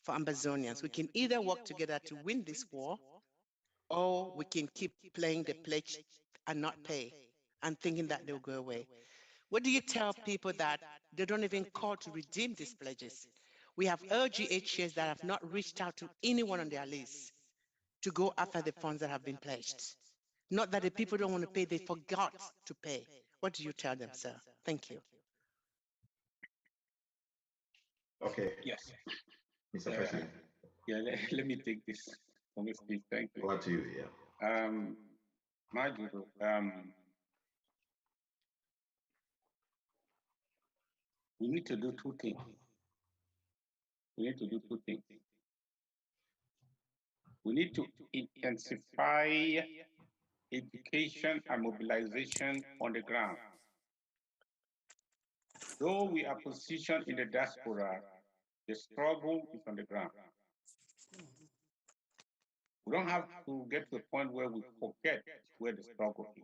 for Ambazonians. We can either work together to win this war, or we can keep playing the pledge and not pay and thinking that they'll go away. What do you tell people that they don't even call to redeem these pledges? We have LGHs that have not reached out to anyone on their list to go after the funds that have been pledged. Not that the people don't want to pay, they forgot to pay. What do you tell them, sir? Thank you. Okay, Yes. Mr. President. Yeah, let me take this. Honestly, thank you. Over to you, yeah. Majuro, we need to do two things. We need to do two things. We need to intensify education and mobilization on the ground. Though we are positioned in the diaspora, the struggle is on the ground. We don't have to get to a point where we forget where the struggle is.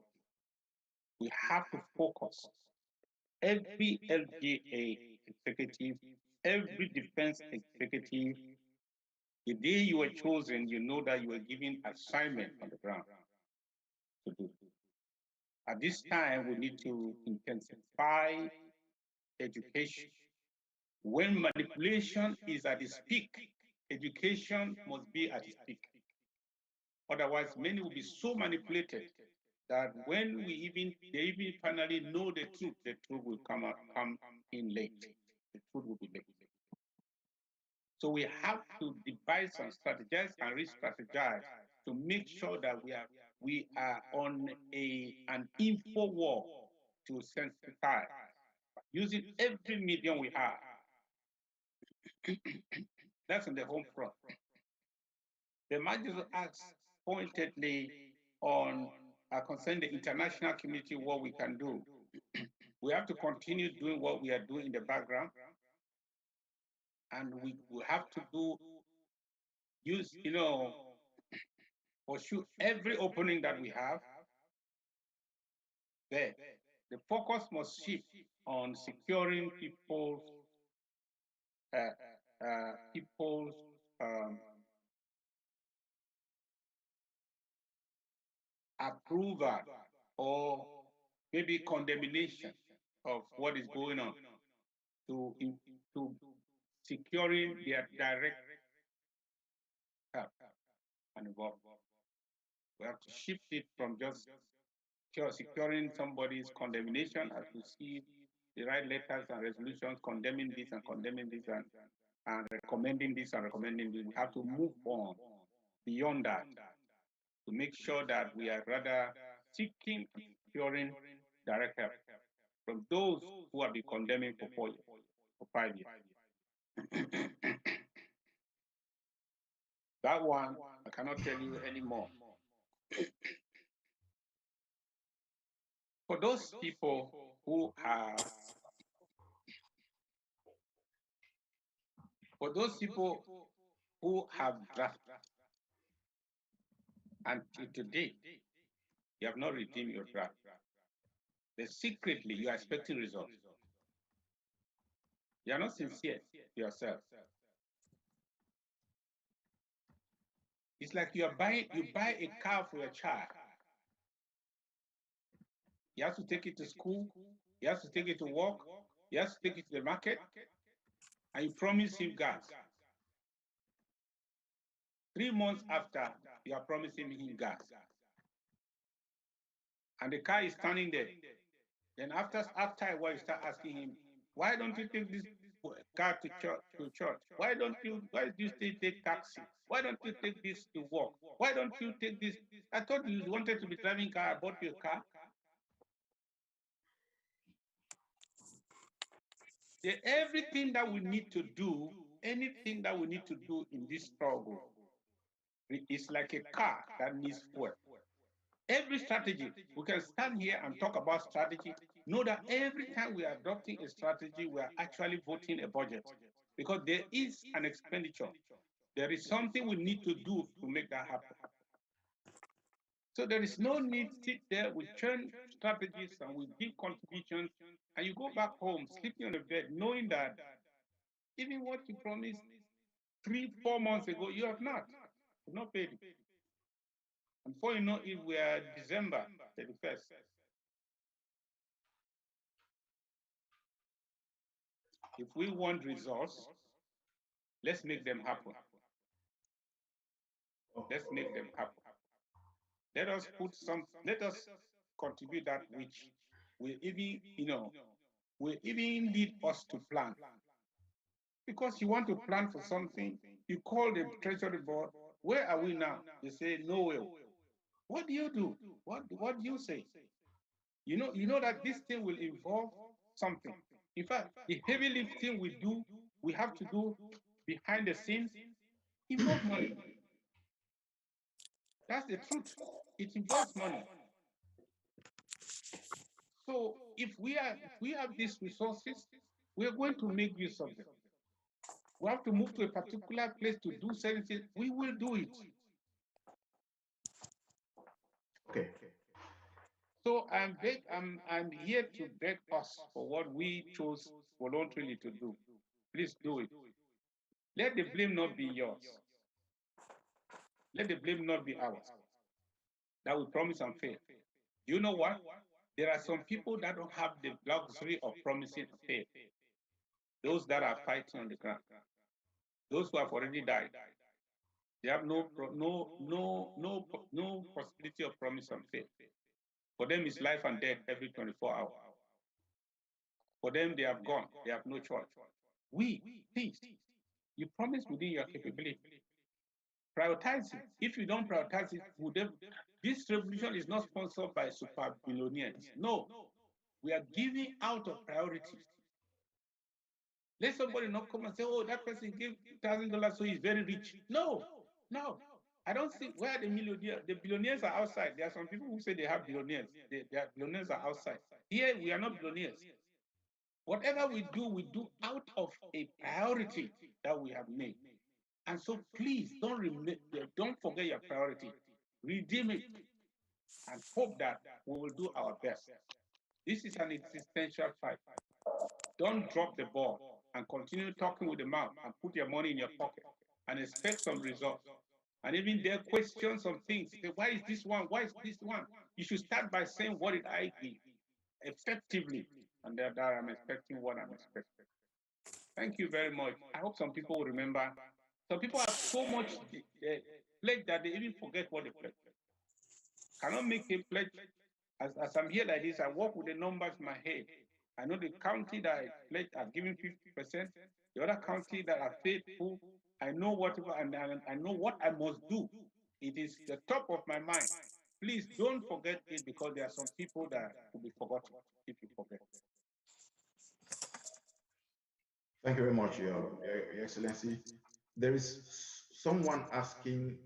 We have to focus. Every LGA executive, every defense executive, the day you were chosen, you know that you were given assignment on the ground to do. At this time, we need to intensify education. When manipulation is at its peak, education must be at its peak. Otherwise, many will be so manipulated that when they even finally know the truth will come in late. The truth will be late. So we have to devise and strategize and re-strategize to make sure that we are on an info war to sensitize, using every medium we have. That's on the home front. The Major asks pointedly on concerning the international community, what we can do. We have to continue doing what we are doing in the background, and we have to pursue every opening that we have. There, the focus must shift on securing people's approval or maybe condemnation of what is going on to securing their direct help and involvement. We have to shift it from just securing somebody's condemnation, as we see the right letters and resolutions condemning this and condemning this and recommending this and recommending this. We have to move on beyond that to make sure that we are rather seeking and securing direct help from those who have been condemning for 5 years. That one, I cannot tell you anymore. For those people who have drafted until today, you have not redeemed your draft. But secretly, you are expecting results. You are not sincere to yourself. It's like you buy a car for your child. You have to take it to school. You have to take it to work. You have to take it to the market. And you promise him gas. 3 months after, you are promising him gas. And the car is standing there. Then after a while, you start asking him, why don't you take this car to church? Why do you still take taxi? Why don't you take this to work? Why don't you take this? I thought you wanted to be driving car. I bought you a car. Everything that we need to do, anything that we need to do in this struggle, is like a car that needs fuel. Every strategy, we can stand here and talk about strategy. Know that every time we are adopting a strategy, we are actually voting a budget because there is an expenditure. There is something we need to do to make that happen. So there is no need to sit there, we churn strategies and we give contributions, and you go back home, sleeping on the bed, knowing that even what you promised 3-4 months ago, you have not. You've not paid it. And before you know it, we are December 31st. If we want results, let's make them happen. Let's make them happen. Let us contribute that which will even, will even lead us to plan. Because you want to plan for something, you call the treasury board, where are we now? They say, nowhere. What do you do? What do you say? You know that this thing will involve something. In fact, the heavy lifting we have to do behind the scenes, involves money. That's the truth. It involves money. So if we have these resources, we're going to make use of them. We have to move to a particular place to do certain things. We will do it. Okay. So I'm here to beg us for what we chose voluntarily to do. Please do it. Let the blame not be yours. Let the blame not be ours. That we promise and fail. You know what? There are some people that don't have the luxury of promising and fail. Those that are fighting on the ground. Those who have already died. They have no possibility of promise and fail. For them, it's life and death every 24 hours. For them, they have gone. They have no choice. Please, you promise within your capability. Prioritize it. If you don't prioritize it, this revolution is not sponsored by super billionaires. No, we are giving out of priorities. Let somebody not come and say, oh, that person gave $2,000, so he's very rich. No. I don't see where the millionaires, the billionaires are outside. There are some people who say they have billionaires. Their billionaires are outside. Here, we are not billionaires. Whatever we do out of a priority that we have made. And so please don't forget your priority. Redeem it and hope that we will do our best. This is an existential fight. Don't drop the ball and continue talking with the mouth and put your money in your pocket and expect some results. And even there question some things. Say, why is this one? Why is this one? You should start by saying, what did I give? Effectively. And that I'm expecting what I'm expecting. Thank you very much. I hope some people will remember. Some people have so much pledge that they even forget what they pledge. Cannot make a pledge. As I'm here like this, I work with the numbers in my head. I know the county that I pledged, I've given 50%. The other county that I faithful, I know whatever, and I know what I must do. It is the top of my mind. Please don't forget it, because there are some people that will be forgotten if you forget. Thank you very much, Your Excellency. There is someone asking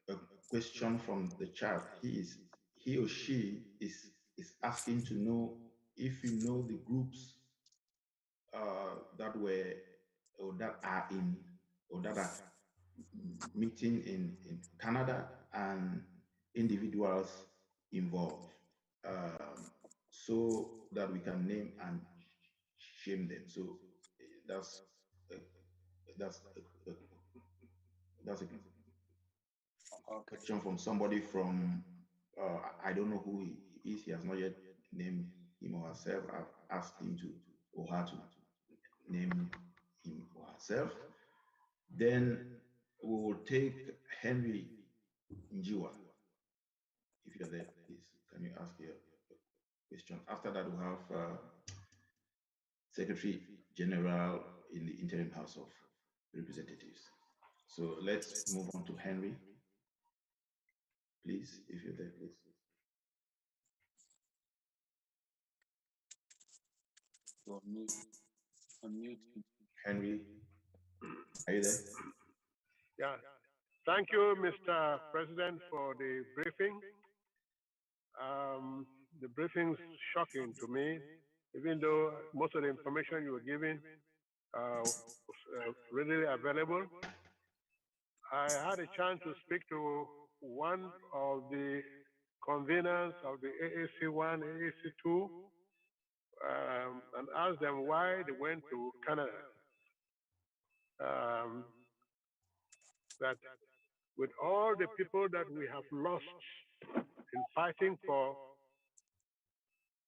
a question from the chat. He or she is asking to know if you know the groups that were or that are in or that are meeting in Canada and individuals involved, so that we can name and shame them. So that's uh, that's that's a question from somebody from I don't know who he is. He has not yet named him or herself. I've asked him to or her to name him or herself. Then we will take Henry Njiwa. If you're there, please, can you ask your question? After that, we'll have Secretary General in the Interim House of Representatives. So let's move on to Henry. Please, if you're there, please. Unmute. Henry, are you there? Yeah. Thank you, Mr. President, for the briefing. The briefing's shocking to me, even though most of the information you were giving was readily available. I had a chance to speak to one of the conveners of the AAC1, AAC2, and ask them why they went to Canada. that with all the people that we have lost in fighting for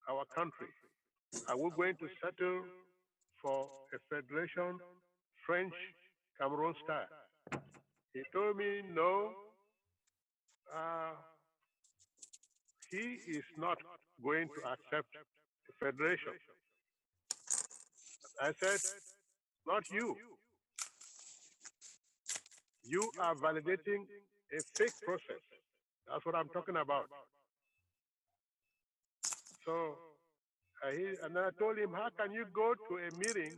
our country, are we going to settle for a federation, French Cameroon style? He told me, no, uh, he is not going to accept a federation. I said, not you. You are validating a fake process. That's what I'm talking about. So, and I told him, how can you go to a meeting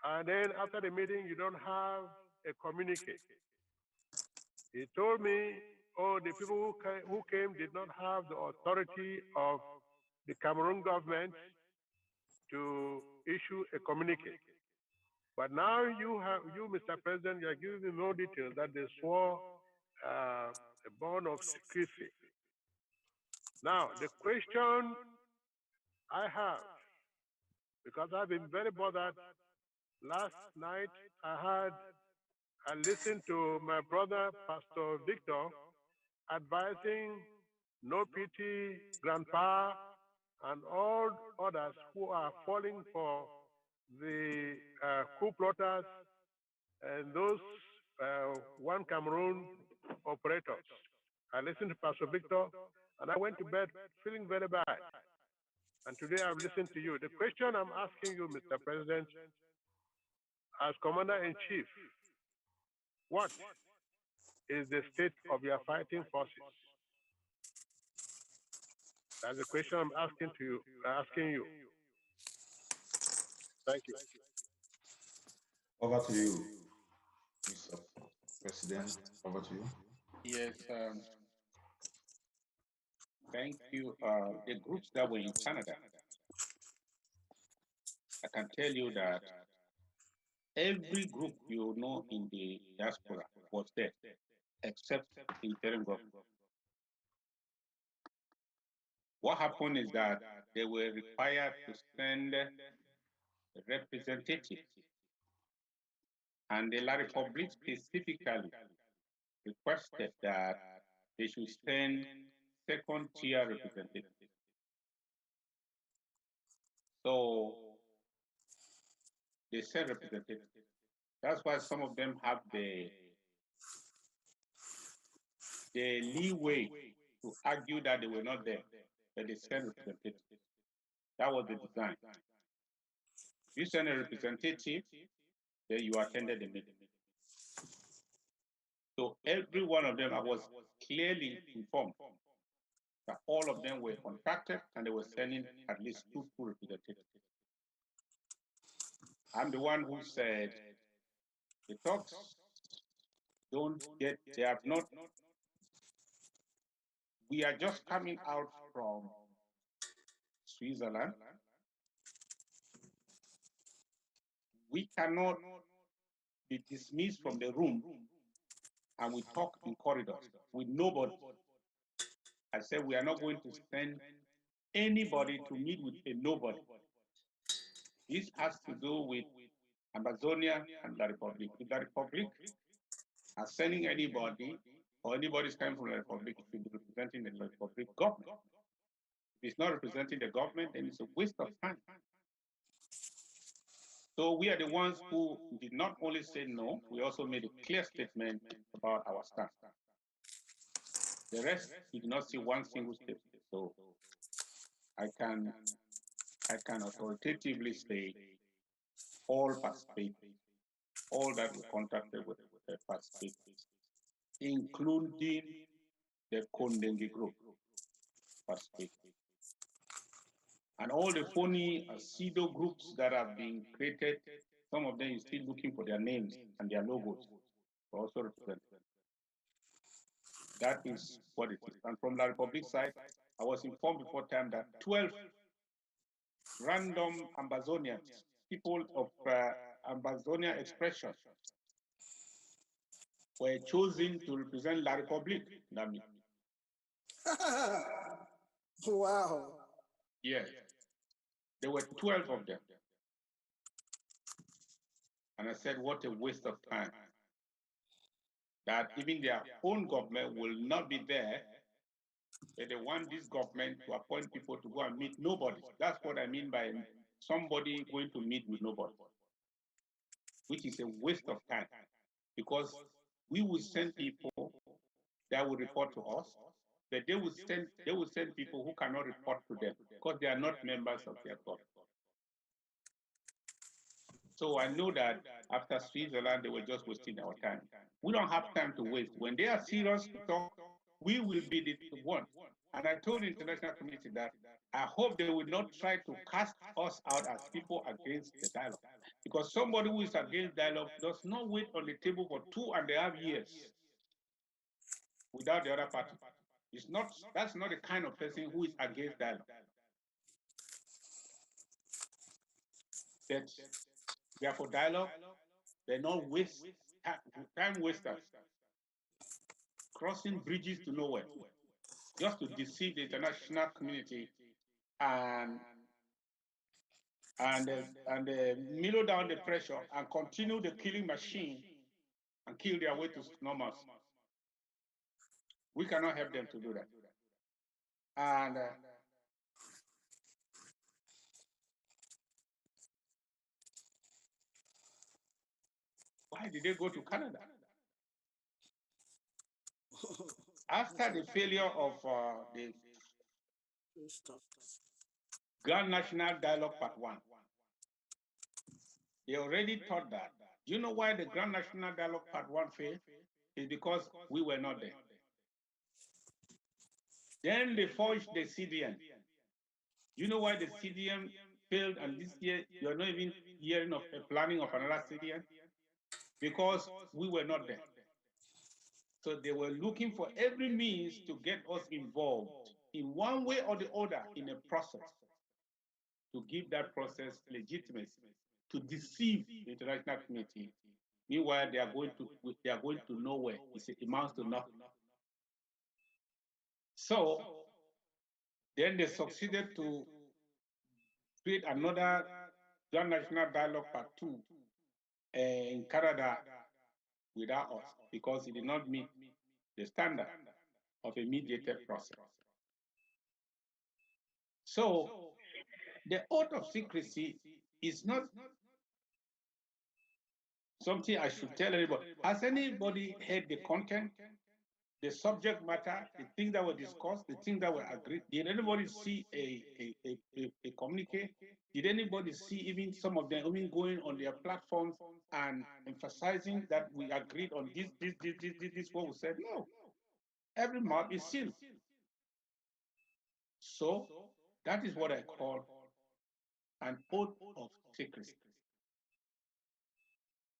and then after the meeting you don't have a communique? He told me, oh, the people who came did not have the authority of the Cameroon government to issue a communique. But now you, Mr. President, you are giving me more details that they swore a bond of secrecy. Now, the question I have, because I've been very bothered, last night I listened to my brother, Pastor Victor, advising no pity, grandpa, and all others who are falling for the coup plotters and those One Cameroon operators. I listened to Pastor Victor, and I went to bed feeling very bad. And today I've listened to you. The question I'm asking you, Mr. President, as Commander-in-Chief, what is the state of your fighting forces? That's the question I'm asking you. Thank you. Over to you, Mr. President. Over to you. Yes, thank you. The groups that were in Canada, I can tell you that every group you know in the diaspora was there, except the interim government. What happened is that they were required to send a representative, and the La Republique specifically requested that they should send second-tier representatives. So they sent representatives. That's why some of them have the leeway to argue that they were not there, but they sent representatives. That was the design. You send a representative, then you attended the meeting. So every one of them, I was clearly informed that all of them were contacted and they were sending at least two representatives. I'm the one who said the talks they have not, we are just coming out from Switzerland. We cannot be dismissed from the room and we talk in corridors with nobody. I said, we are not going to send anybody to meet with a nobody. This has to do with Amazonia and La Republique. If La Republique are sending anybody, or anybody is coming from La Republique, it should be representing the La Republique government. If it's not representing the government, then it's a waste of time. So we are the ones who did not only say no, we also made a clear statement about our stance. The rest did not see one single step. So I can authoritatively say all participate, all that we contacted with participate, including the Kondenge group participate. And all the phony pseudo groups that have been created, some of them are still looking for their names and their logos to also represent. That is what it is. And from the Republic side, I was informed before time that 12 random Ambazonians, people of Ambazonia expression, were chosen to represent La Republique. Wow. Yes. There were 12 of them. And I said, what a waste of time. that even their own government will not be there, but they want this government to appoint people to go and meet nobody. That's what I mean by somebody going to meet with nobody, which is a waste of time, because we will send people that will report to us, but they will send people who cannot report to them because they are not members of their government. So I know that after Switzerland, they were just wasting our time. We don't have time to waste. When they are serious to talk, we will be the one. And I told the international community that I hope they will not try to cast us out as people against the dialogue. Because somebody who is against dialogue does not wait on the table for 2.5 years without the other party. That's not the kind of person who is against dialogue. That they are for dialogue, they're not time wasters, crossing bridges to nowhere, just to deceive the international community and mellow down the pressure and continue the killing machine and kill their way to normalcy. We cannot help them to do that. And why did they go to Canada? After the failure of the Grand National Dialogue Part 1, they already thought that. Do you know why the Grand National Dialogue Part 1 failed? It's because we were not there. Then they forged the CDM. You know why the CDM failed, and this year you're not even hearing of a planning of another CDM? Because we were not there. So they were looking for every means to get us involved in one way or the other in a process, to give that process legitimacy, to deceive the international community. Meanwhile, they are going to nowhere. It amounts to nothing. So then they succeeded to create another Grand National Dialogue Part 2 in Canada without us, because it did not meet the standard of a mediated process. So the oath of secrecy is not something I should tell anybody. Has anybody heard the content, the subject matter, the things that were discussed, the things that were agreed? Did anybody see a communique? Did anybody see even some of them even going on their platforms and emphasizing that we agreed on this, what we said? No. Every mouth is sealed. So that is what I call an oath of secrecy,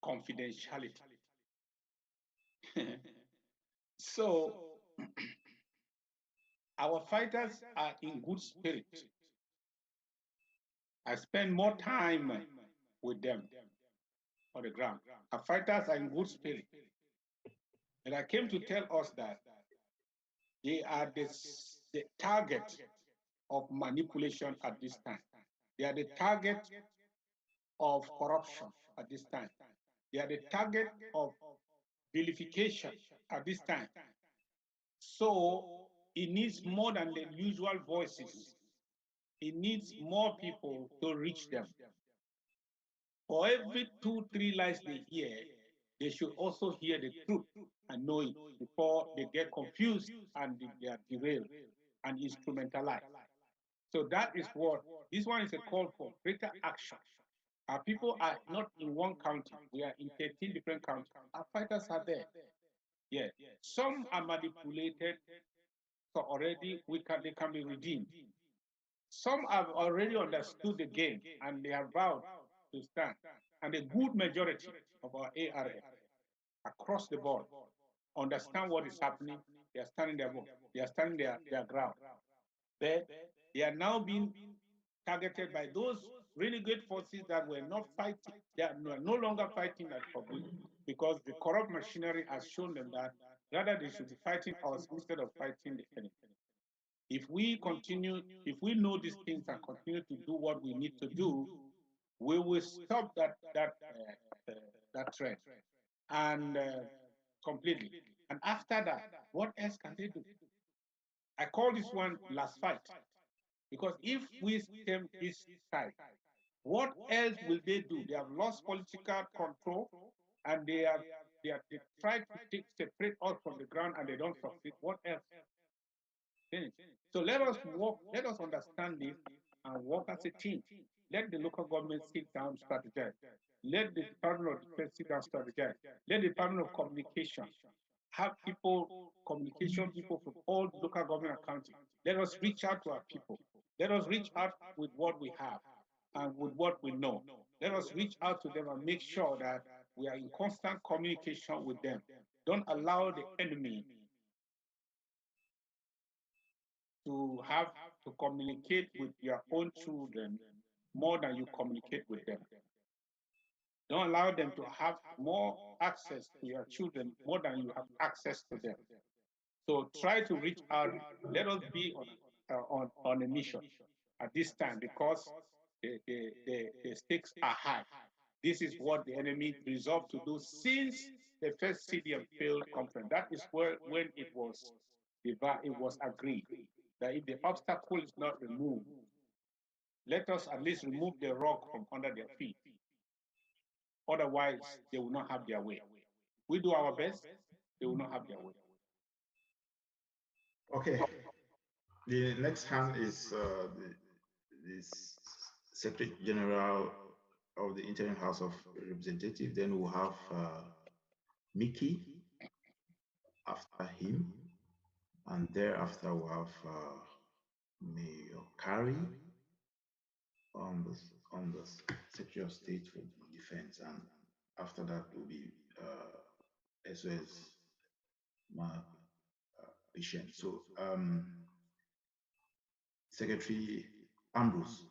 confidentiality. So our fighters are in good spirit. I spend more time with them on the ground. Our fighters are in good spirit. And I came to tell us that they are the target of manipulation at this time. They are the target of corruption at this time. They are the target of vilification at this time. So it needs more than the usual voices. It needs more people to reach them. For every 2-3 lies they hear, they should also hear the truth and know it before they get confused and they are derailed and instrumentalized. So that is what this one is a call for greater action. Our people are not in one county. We are in 13 different counties. Our fighters are there. Yeah. Some are manipulated, so already they can be redeemed. Some have already understood the game and they have vowed to stand. And a good majority of our ARA across the board understand what is happening. They are standing their ground. But they are now being targeted by those renegade forces that were not fighting. They are no longer fighting at public, because the corrupt machinery has shown them that rather they should be fighting us instead of fighting the enemy. If we know these things and continue to do what we need to do, we will stop that trend. And completely. And after that, what else can they do? I call this one last fight. Because if we stem this side, what else will they do? They have lost political control and they try to separate us from the ground and they don't succeed. What else? Finish. So let us work, let us understand this and work as a team. Let the local government sit down, strategize. Let the Department of Defense sit down, strategize. Let the Department of Communication have people, communication people from all local government and county. Let us reach out to our people. Let us reach out with what we have and with what we know. Let us reach out to them and make sure that we are in constant communication with them. Don't allow the enemy to have to communicate with your own children more than you communicate with them. Don't allow them to have more access to your children more than you have access to them. So try to reach out. Let us be on a mission at this time because the stakes are high. This is what the enemy resolved to do since the first CDM failed conference. That is where when it was agreed that if the obstacle is not removed, let us at least remove the rock from under their feet. Otherwise, they will not have their way. We do our best, they will not have their way. Okay. The next hand is the Secretary General of the Interim House of Representatives. Then we'll have Mickey after him, and thereafter we'll have Mayor Carey on the Secretary of State for Defense, and after that will be as well as my patient. So Secretary Ambrose,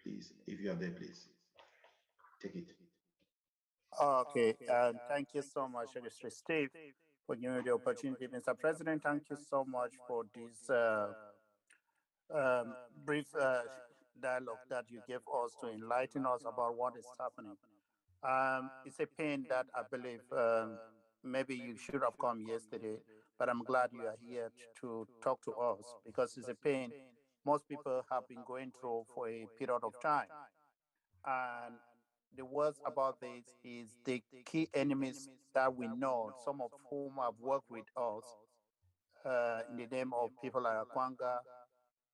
please, if you are there, please take it. Okay, thank you so much, Mr. Steve, for giving me the opportunity. Mr. President, thank you so much for this brief dialogue that you gave us to enlighten us about what is happening. It's a pain that I believe maybe you should have come yesterday, but I'm glad you are here to talk to us because it's a pain most people have been going through for a period of time. And the worst about this is the key enemies that we know, some of whom have worked with us in the name of people like Akwanga,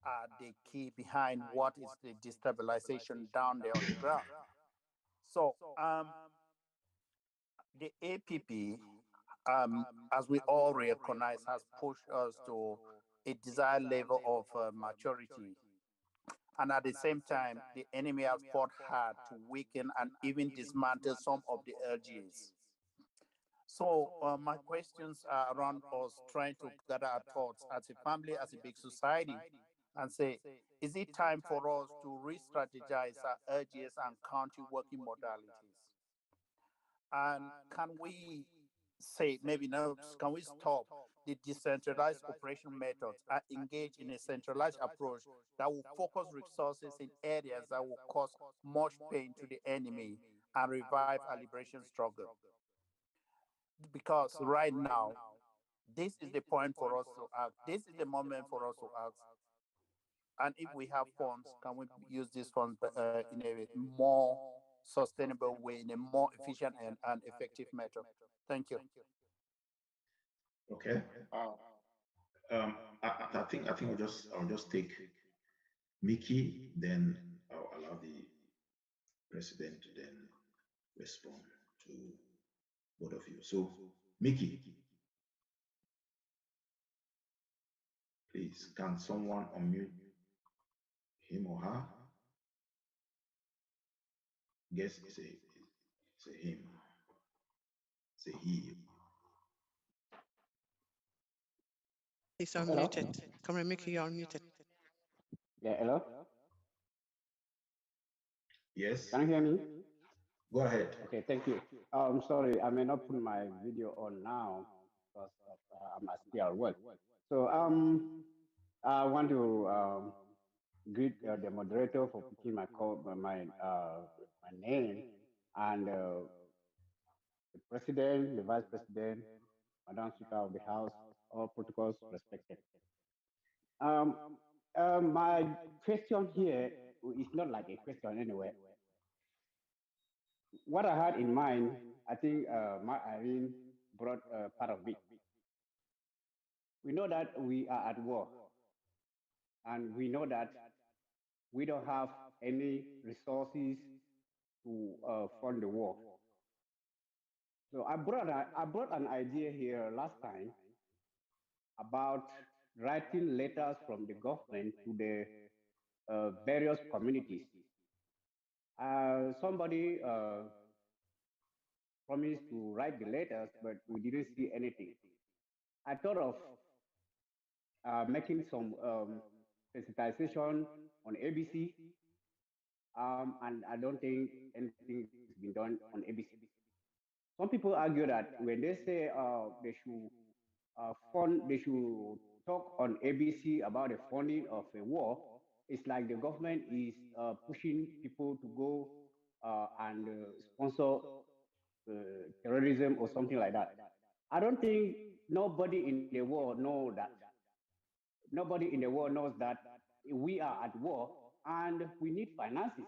are the key behind what is the destabilization down there on the ground. So the APP, as we all recognize, has pushed us to a desired level of maturity. And at the same time, the enemy has fought hard to weaken and even dismantle some of the LGAs. So my questions are around us trying to gather our thoughts as a family, as a big society, and say, is it time for us to re-strategize our LGAs and county working modalities? And can we say, maybe now, can we stop the decentralized operation methods and engage in a centralized approach that will focus resources in areas that will cause much pain to the enemy and revive our liberation struggle? Because right now, this is the point for us to act. This is the moment for us to act. And if we have funds, can we use these funds in a more sustainable way, in a more efficient and effective method? Thank you. Okay. I think I'll just take Mickey, then I'll allow the president to then respond to both of you. So Mickey, please, can someone unmute him or her? Guess it's a him. It's a he. He's Hello? unmuted. Come on, Mickey, you're unmuted. Yeah, hello? Yes, Can you hear me? go ahead. Okay, thank you. I'm sorry, I may not put my video on now because I'm still at work. So I want to greet the moderator for picking my call, my name, and the president, the vice president, Madam Speaker of the House, all protocols respected. Um, my question here is not like a question anyway. What I had in mind, I think my Irene brought part of it. We know that we are at war, and we know that we don't have any resources to fund the war. So I brought an idea here last time about writing letters from the government to the various communities. Somebody promised to write the letters, but we didn't see anything. I thought of making some sensitization on ABC, and I don't think anything has been done on ABC. Some people argue that when they say they should talk on ABC about the funding of a war, it's like the government is pushing people to go and sponsor terrorism or something like that. I don't think nobody in the world know that. Nobody in the world knows that we are at war and we need finances.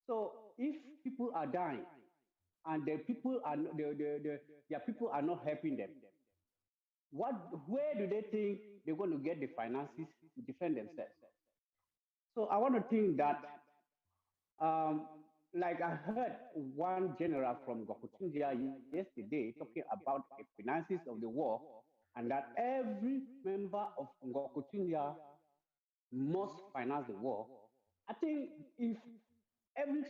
So if people are dying and the people are their people are not helping them, what where do they think they're going to get the finances to defend themselves? So I want to think that um, like I heard one general from Gokutunjia yesterday talking about the finances of the war, and that every member of Gokutunjia must finance the war. I think if every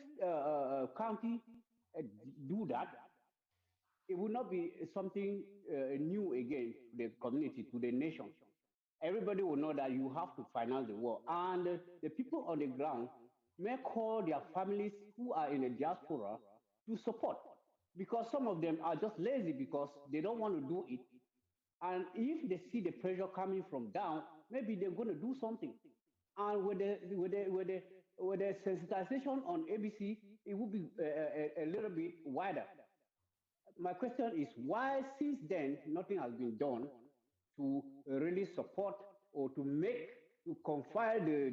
county uh, do that, it would not be something new again to the community, to the nation. Everybody will know that you have to finance the war. And the people on the ground may call their families who are in the diaspora to support, because some of them are just lazy because they don't want to do it. And if they see the pressure coming from down, maybe they're going to do something. And with the sensitization on ABC, it will be a little bit wider. My question is why, since then, nothing has been done to really support or to make to compile the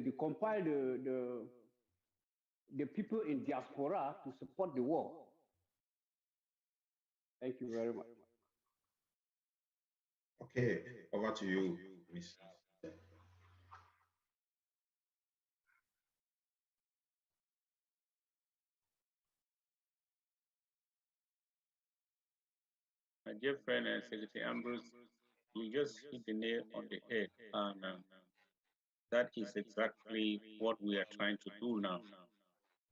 people in diaspora to support the war. Thank you very much. Okay, over to you, Miss. My dear friend and Secretary Ambrose, you just hit the nail on the head, and that is exactly what we are trying to do now.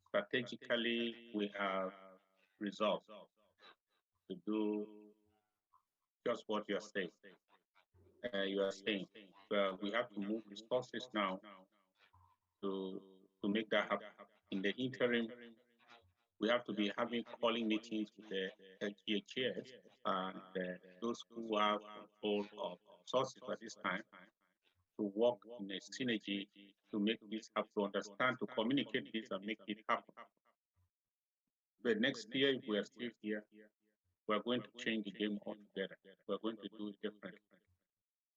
Strategically, we have resolved to do just what you are saying. We have to move resources now to to make that happen. In the interim, we have to be having calling meetings with the LGHS and those who have control of resources at this time to work in a synergy to make this happen, to understand, to communicate this and make it happen. But next year, if we are still here, we're going to change the game altogether. We're going to do it differently.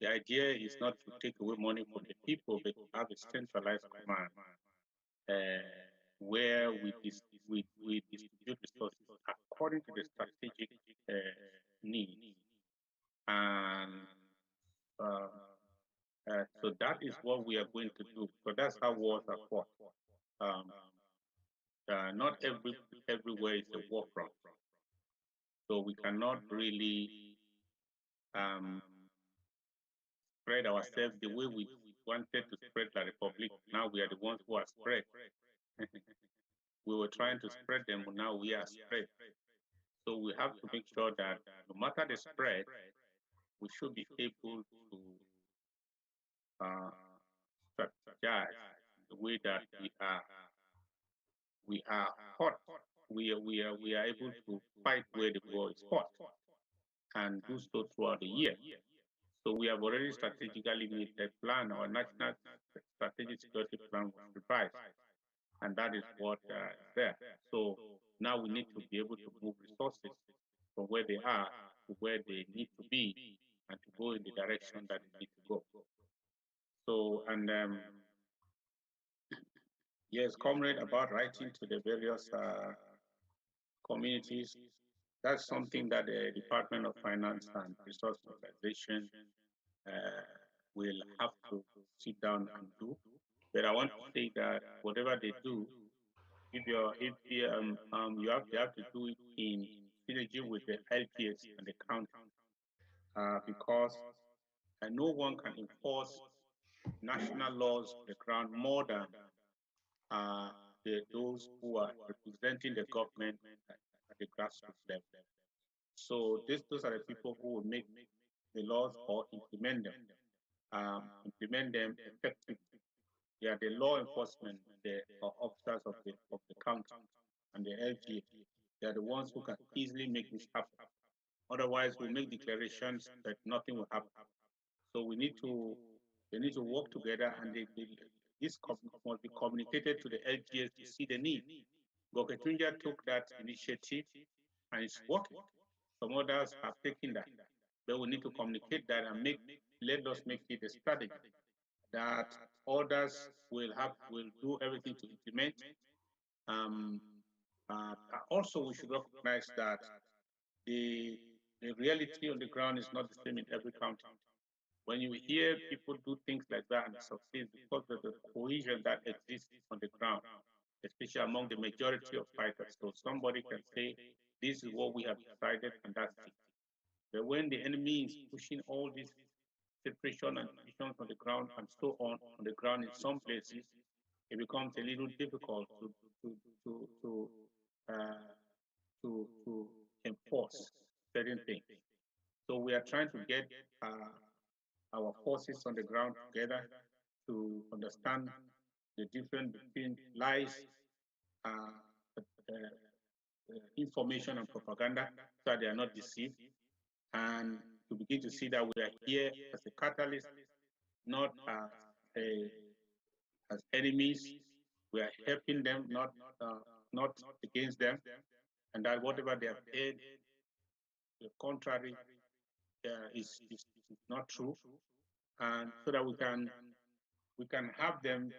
The idea is not to take away money from the people, but to have a centralized command uh, where we distribute resources according to the strategic needs. And uh, so that is what we are going to do. So that's how wars are fought. Um, not everywhere is a war front. So we cannot really um, spread ourselves the way we wanted to spread the Republic. Now we are the ones who are spread. We were trying to spread them, but now we are spread. So we have to make sure that no matter the spread, we should be able to uh, strategize the way that we are hot. We are able to fight where the war is fought and do so throughout the year. So we have already strategically made a plan. Our national strategic security plan was revised, and that is what is there. So now we need to be able to move resources from where they are to where they need to be and to go in the direction that they need to go. So, and yes, comrade, about writing to the various communities, that's something that the Department of Finance and Resource Mobilization uh, will have to sit down and do. But I want to say that whatever they do, if you have to do it in synergy with the LPS and the county, because no one can enforce national laws on the ground more than uh, those who are representing the government at the grassroots level. So those are the people who will make the laws or implement them effectively. They are the law enforcement, the officers of the county and the LGA. They are the ones who can easily make this happen. Otherwise, we'll make declarations, but nothing will happen. So they need to work together, and this must be communicated to the LGS to see the need. Goketunja took that initiative, and it's working. Some others have taken that, but we need to communicate that and let us make it a strategy that others will do everything to implement. Um, Also, we should recognize that the the reality on the ground is not the same in every county. When you hear people do things like that and succeed because of the cohesion that exists on the ground, especially among the majority of fighters. So somebody can say, this is what we have decided and that's it. But when the enemy is pushing all these separation and divisions on the ground and so on the ground in some places, it becomes a little difficult to to to uh, to enforce certain things. So we are trying to get our forces on the ground together to understand the difference between lies, uh, uh, information, and propaganda, so that they are not deceived, and to begin to see that we are here as a catalyst, not as enemies. We are helping them, not against them, and that whatever they have said, the contrary, is not true, and so that we can have them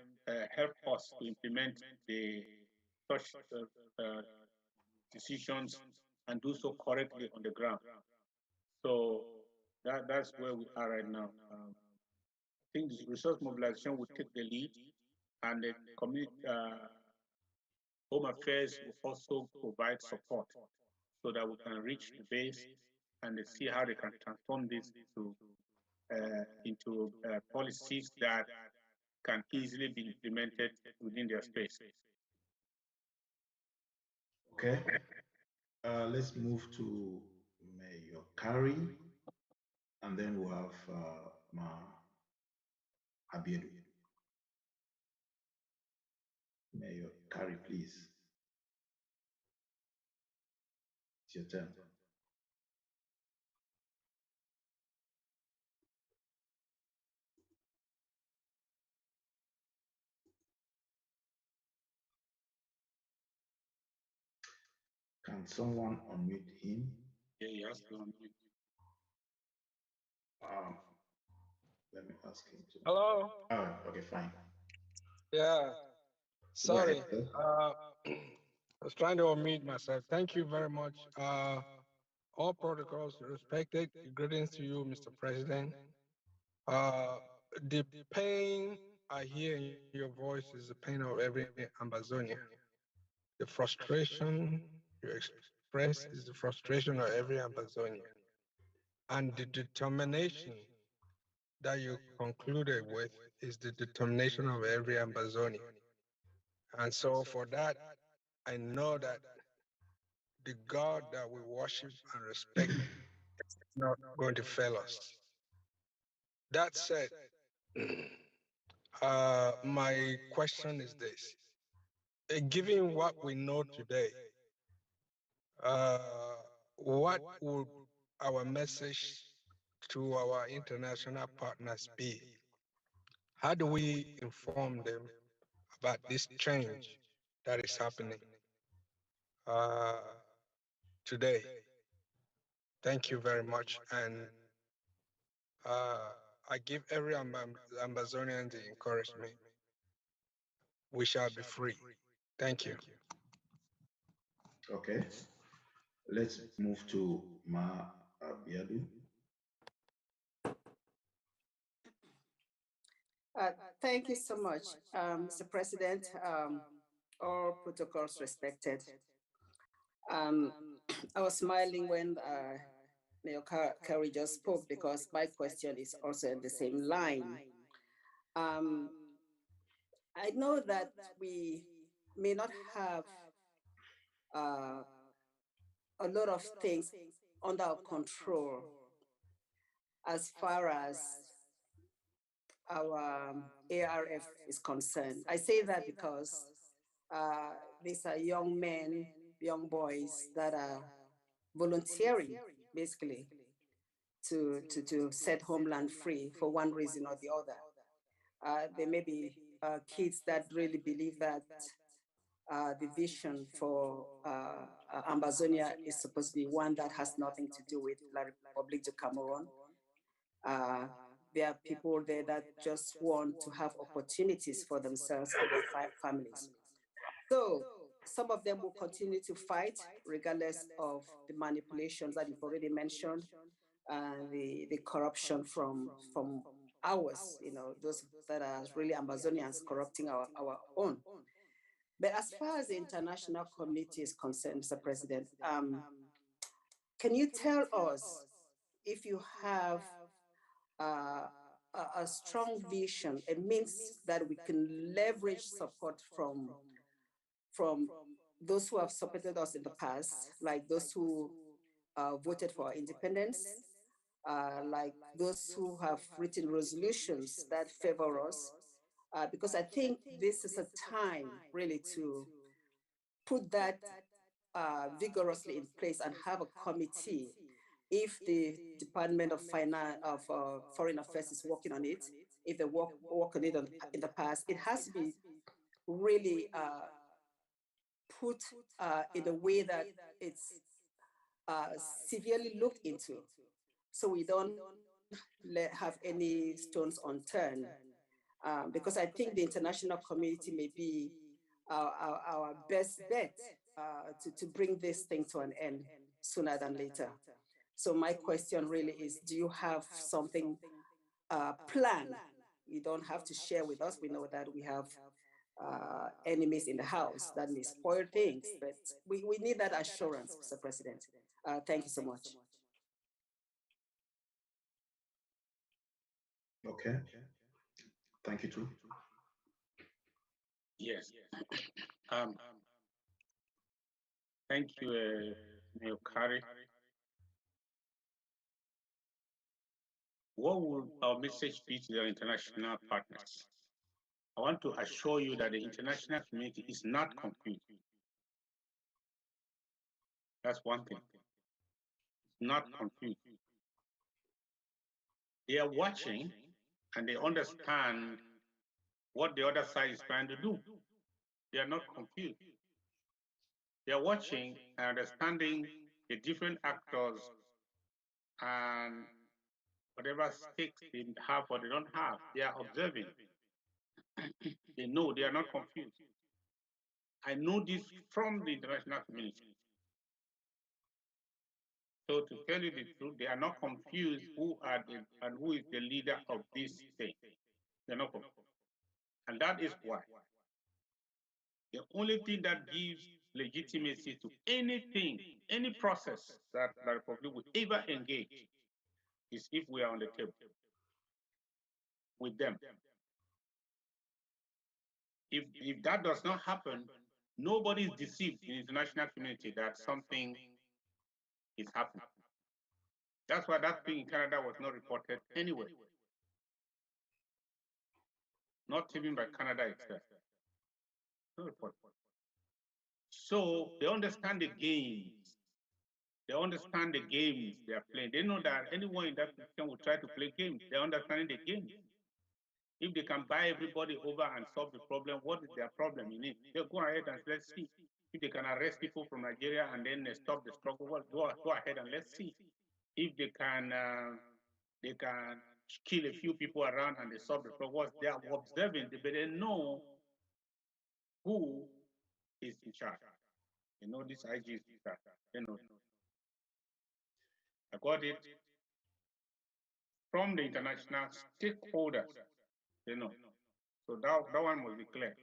help us to implement the such decisions and do so correctly on the ground. So that's where we are right now. I think resource mobilization will take the lead, and the community home affairs will also provide support so that we can reach the base and see how they can transform this into policies that can easily be implemented within their space. Okay. Let's move to Mayor Kari, and then we'll have Ma Abiedu. Mayor Kari, please. It's your turn. Can someone unmute him? Yeah, he has to unmute. Let me ask him to. Hello. Oh, okay, fine. Yeah. Go ahead, Sorry. sir. I was trying to unmute myself. Thank you very much. All protocols respected. Greetings to you, Mr. President. The pain I hear in your voice is the pain of every Ambazonian. The frustration you express is the frustration of every Ambazonian. And the determination that you concluded with is the determination of every Ambazonian. And so for that, I know that the God that we worship and respect is not going to fail us. That said, my question is this. Given what we know today, uh, what would our message to our international partners be? How do we inform them about this change that is happening uh, today? Thank you very much. And I give every Amazonian the encouragement. We shall be free. Thank you. Okay, let's move to Ma Abiadu. Thank you so much, Mr. President. All protocols respected. Um, I was smiling when Mayor Kerry just spoke because my question is also in the same line. I know that we may not have a lot of things under our control as far as our ARF is concerned. I say that because these are young men, young boys that are volunteering basically to set homeland free for one reason or the other. There may be kids that really believe that the vision for Amazonia is supposed to be one that has nothing to do with La Republique du Cameroon. There are people there that just want to have opportunities for themselves and their families. So some of them will continue to fight regardless of the manipulations that you've already mentioned, and the corruption from ours, those that are really Amazonians corrupting our own. But as far as the international community is concerned, Mr. President, can you tell us if you have a strong vision, it means that we can leverage support from those who have supported us in the past, like those who voted for our independence, like those who have written resolutions that favor us, because I think this is a time really to put that vigorously in place and have a committee. If the Department of Foreign Affairs is working on it, if they work on it in the past, it has to be really put in a way that it's severely looked into, so we don't have any stones unturned. Because I think the international community may be our best bet to bring this thing to an end sooner than later. So my question really is, do you have something planned? You don't have to share with us. We know that we have enemies in the house that may spoil things, but we need that assurance, Mr. President. Thank you so much. Okay, thank you too. Yes. Thank you, Mayor Kari. What would our message be to the international partners? I want to assure you that the international community is not confused. That's one thing. It's not confused. They are watching and they understand what the other side is trying to do. They are not confused. They are watching and understanding the different actors and whatever stakes they have or they don't have. They are observing. They know, they are not confused. I know this from the international community. So to tell you the truth, they are not confused who is the leader of this thing. They're not confused. And that is why the only thing that gives legitimacy to anything, any process that the Republic will ever engage is if we are on the table with them. If that does not happen, nobody is deceived in the international community that something is happening. That's why that thing in Canada was not reported anywhere. Not even by Canada itself. No report. So they understand the games. They understand the games they are playing. They know that anyone in that position will try to play games. They're understanding the games. If they can buy everybody over and solve the problem, what is their problem in it? They'll go ahead and let's see. If they can arrest people from Nigeria and then stop the struggle, well, go ahead and let's see. if they can kill a few people around and they solve the problem. They are observing, but they know who is in charge. You know, this IG is in charge. You know, I got it from the international stakeholders. You know, so that one must be clear.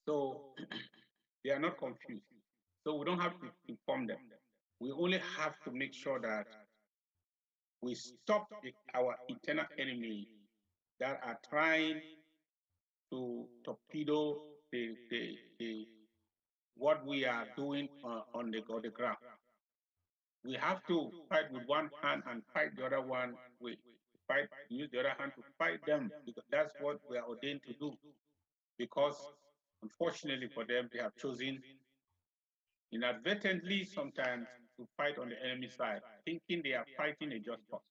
So they are not confused. So we don't have to inform them. We only have to make sure that we stop our internal enemy that are trying to torpedo the what we are doing on the ground. We have to fight with one hand and fight the other one. We fight, use the other hand to fight them because that's what we are ordained to do. Because unfortunately for them, they have chosen inadvertently sometimes to fight on the enemy side, thinking they are fighting a just cause.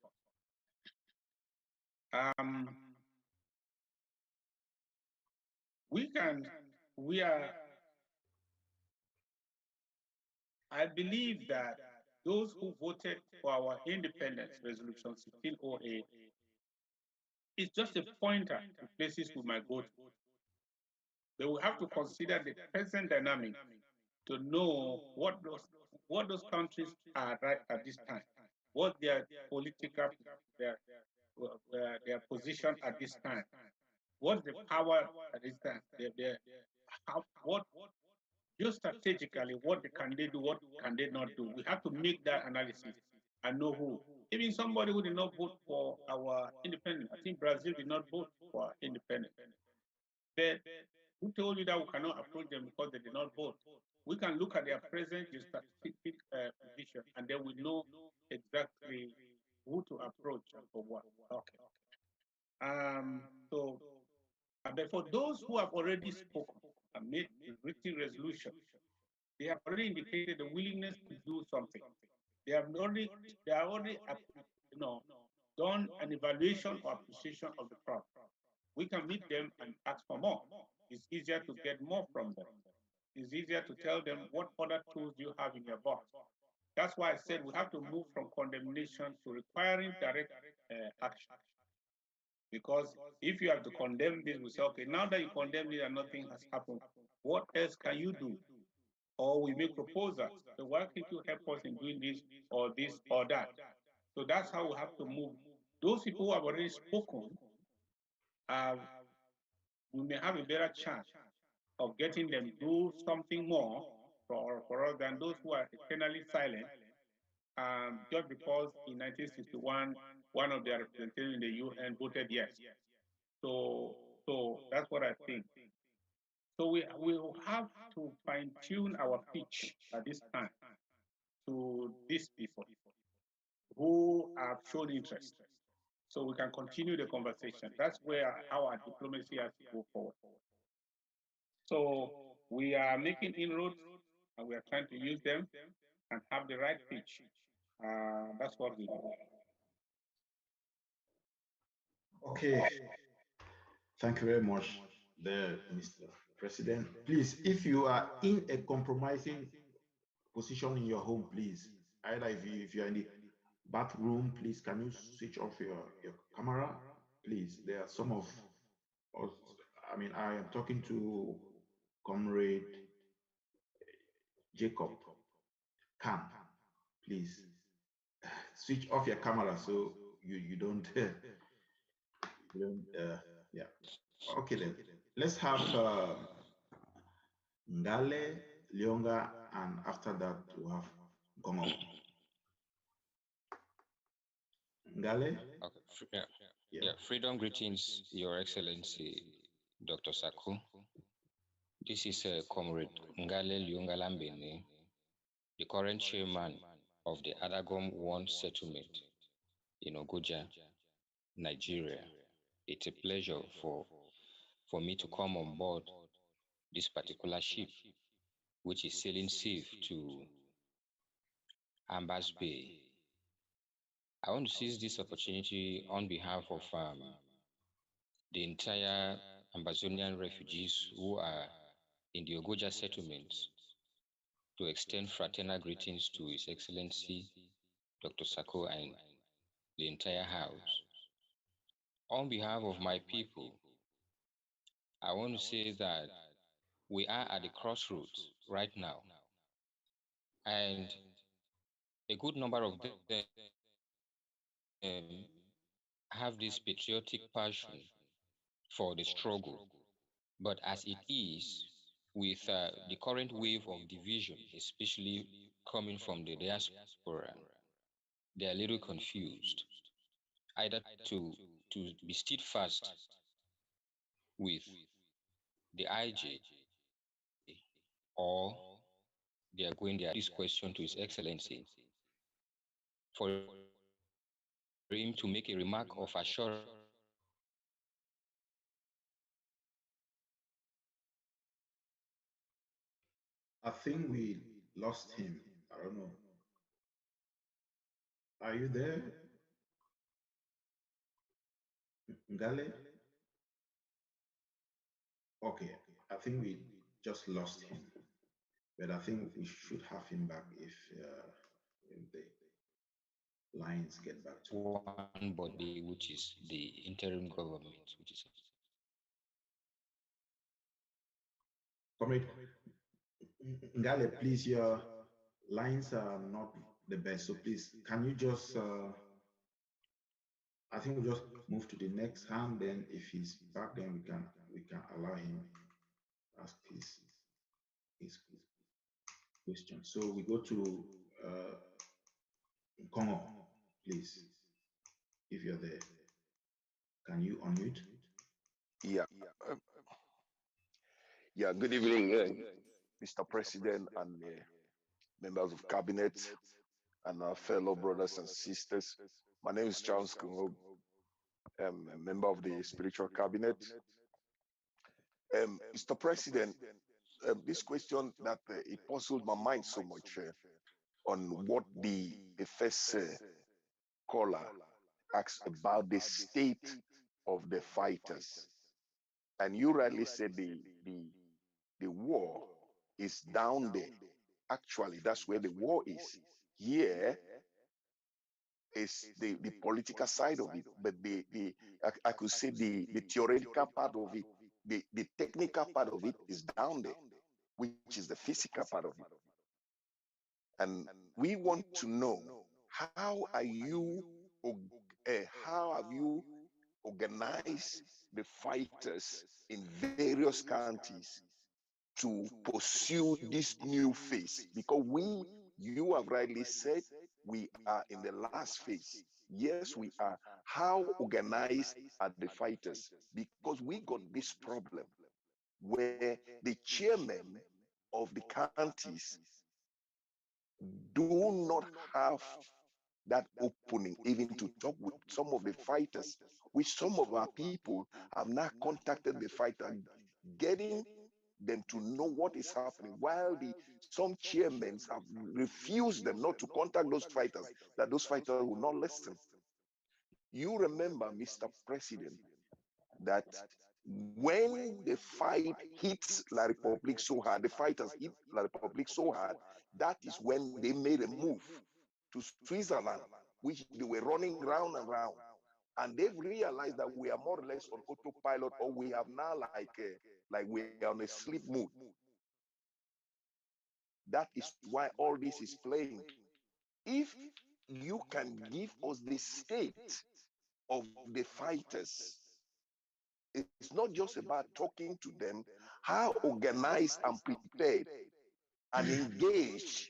Um, we are, I believe that those who voted for our independence resolution 1608 is just a pointer to places we might go to. They will have to consider the present dynamic to know what those countries are right at this time, what their political their their position at this time, what's the power at this time, how what just strategically what can they do, what can they not do. We have to make that analysis and know who. Even somebody who did not vote for our independence. I think Brazil did not vote for our independence. But who told you that we cannot approach them because they did not vote? We can look at their present strategic position and then we know exactly who to approach and for what. Okay. So, but for those who have already spoken and made a written resolution, they have already indicated the willingness to do something. They have already, you know, done an evaluation or appreciation of the problem. We can meet them and ask for more. It's easier to get more from them. It's easier to tell them what other tools you have in your box. That's why I said we have to move from condemnation to requiring direct action. Because if you have to condemn this, we say, okay, now that you condemn it and nothing has happened, what else can you do? Or we make proposals. So why can't you help us in doing this or that? So that's how we have to move. Those people who have already spoken, we may have a better chance of getting them do something more for us than those who are eternally silent, just because in 1961, one of their representatives in the UN voted yes. So that's what I think. So we will have to fine tune our pitch at this time to these people who have shown interest, so we can continue the conversation. That's where our diplomacy has to go forward. So we are making inroads and we are trying to use them and have the right pitch. That's what we do. Okay. Thank you very much, there, Mr. President. Please, if you are in a compromising position in your home, please, either if you're in the bathroom, please, can you switch off your camera? Please, there are some of us, I mean, I am talking to Comrade Jacob. Come, please, switch off your camera so you don't, you don't yeah. Okay then, let's have Ngale, Leonga, and after that we have Gongo. Ngale? Okay. Yeah. Freedom greetings, Your Excellency, Dr. Saku. This is Comrade Ngale Leonga Lambene, the current chairman of the Adagom 1 settlement in Ogoja, Nigeria. It's a pleasure for me to come on board this particular ship, which is sailing safe to Ambas Bay. I want to seize this opportunity on behalf of the entire Amazonian refugees who are in the Ogoja settlements to extend fraternal greetings to His Excellency Dr. Sako and the entire House. On behalf of my people, I want to say that we are at the crossroads right now, and a good number of them have this patriotic passion for the struggle. But as it is, with the current wave of division, especially coming from the diaspora, they are a little confused, either to be steadfast with the IJ, or they are going there this question to His Excellency for him to make a remark of assurance that the IJ will not be involved in any I think we lost him. I don't know. Are you there, Ngale? Okay, I think we just lost him, but I think we should have him back if the lines get back to one body, which is the interim government, which is Comrade Ngale, please, your lines are not the best, so please, can you just, I think we'll just move to the next hand, then if he's back, then we can allow him ask his question. So we go to Kongo, please, if you're there. Can you unmute? Yeah. uh, yeah. Good evening, Mr. President and members of cabinet and our fellow brothers and sisters. My name is Charles Kungo. I'm a member of the spiritual cabinet. Mr. President, this question that it puzzled my mind so much on what the first caller asked about the state of the fighters. And you rightly said the war is down there. Actually, that's where the war is. Here is the political side of it, but I could say the theoretical part of it, the technical part of it is down there, which is the physical part of it. And we want to know how are you, how have you organized the fighters in various counties to pursue this new phase? Because you have rightly said, we are in the last phase. Yes, we are. How organized are the fighters? Because we got this problem where the chairman of the counties do not have that opening even to talk with some of the fighters, which some of our people have now contacted the fighter, getting them to know what is happening, while some chairmen have refused them not to contact those fighters, that those fighters will not listen. You remember, Mr. President, that when the fight hits La Republique so hard, the fighters hit La Republique so hard, that is when they made a move to Switzerland, which they were running round and round. And they've realized that we are more or less on autopilot, or we have now like we are on a sleep mode. That is why all this is playing. If you can give us the state of the fighters, it's not just about talking to them, how organized and prepared and engaged,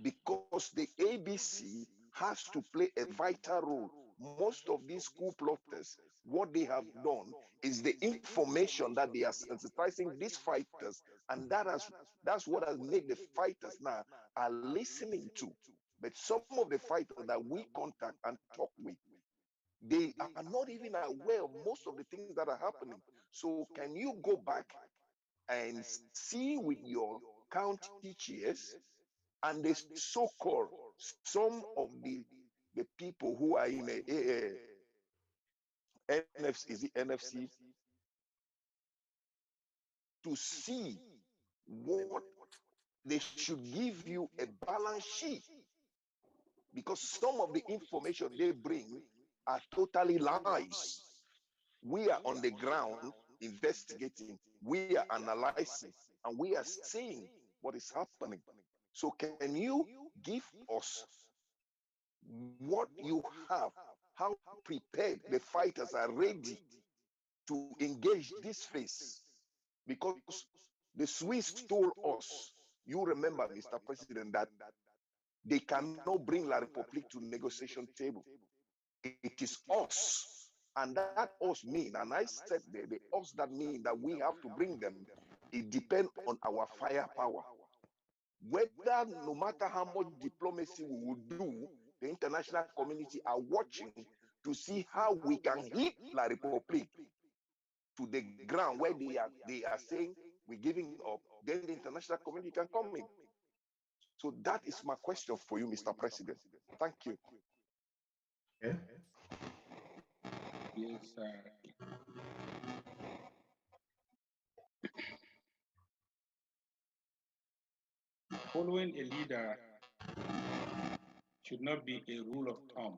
because the ABC has to play a vital role. Most of these coup plotters, what they have done is the information that they are sensitizing these fighters, and that's what has made the fighters now are listening to. But some of the fighters that we contact and talk with, they are not even aware of most of the things that are happening. So can you go back and see with your county chairs and the so-called some of the people who are in a NFC, is it NFC, to see what they should give you a balance sheet, because some of the information they bring are totally lies. We are on the ground investigating, we are analyzing, and we are seeing what is happening. So can you give us what you have, how prepared the fighters are ready to engage this phase? Because the Swiss told us, you remember, Mr. President, that they cannot bring La République to negotiation table. It is us. And that us mean, and I said the us that mean that we have to bring them, it depends on our firepower. Whether, no matter how much diplomacy we will do, the international community are watching to see how we can hit La République to the ground where they are saying we're giving up, then the international community can come in. So that is my question for you, Mr. President. Thank you. Okay. Yes, following a leader should not be a rule of thumb.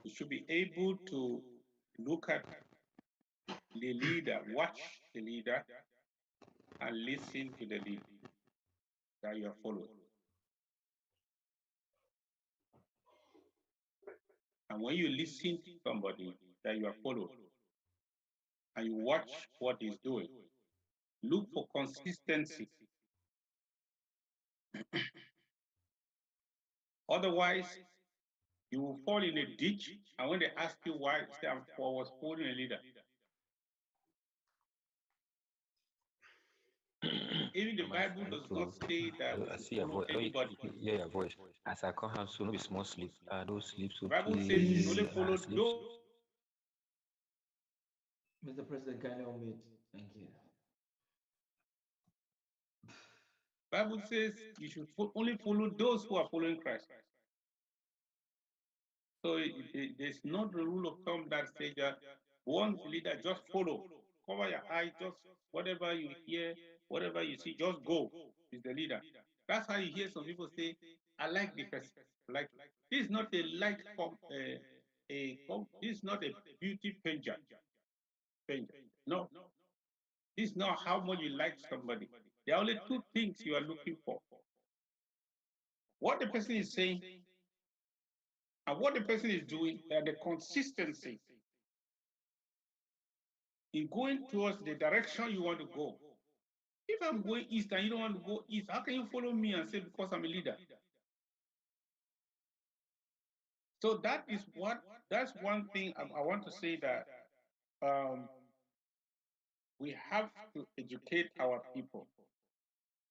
You should be able to look at the leader, watch the leader, and listen to the leader that you are following. And when you listen to somebody that you are following, and you watch what he's doing, look for consistency. Otherwise, you will fall in a ditch, and when they ask you why, say, I was following a leader. Even the Bible does not say that we should follow anybody. Yeah, your voice. As I come house, so no be small sleep. Those sleep so The Bible says you should only follow sleep. those. Mr. President, kindly unmute. Thank you. Bible says you should only follow those who are following Christ. So there's not the rule of thumb that says that one leader just follow, cover your eye, just whatever you hear, whatever you see, just go. Is the leader. That's how you hear some people say, "I like the person." Like this is not a like this is not a beauty pageant. No, this is not how much you like somebody. There are only two things you are looking for: what the person is saying and what the person is doing, and the consistency in going towards the direction you want to go. If I'm going east and you don't want to go east, how can you follow me and say because I'm a leader? So that's one thing I want to say, that we have to educate our people,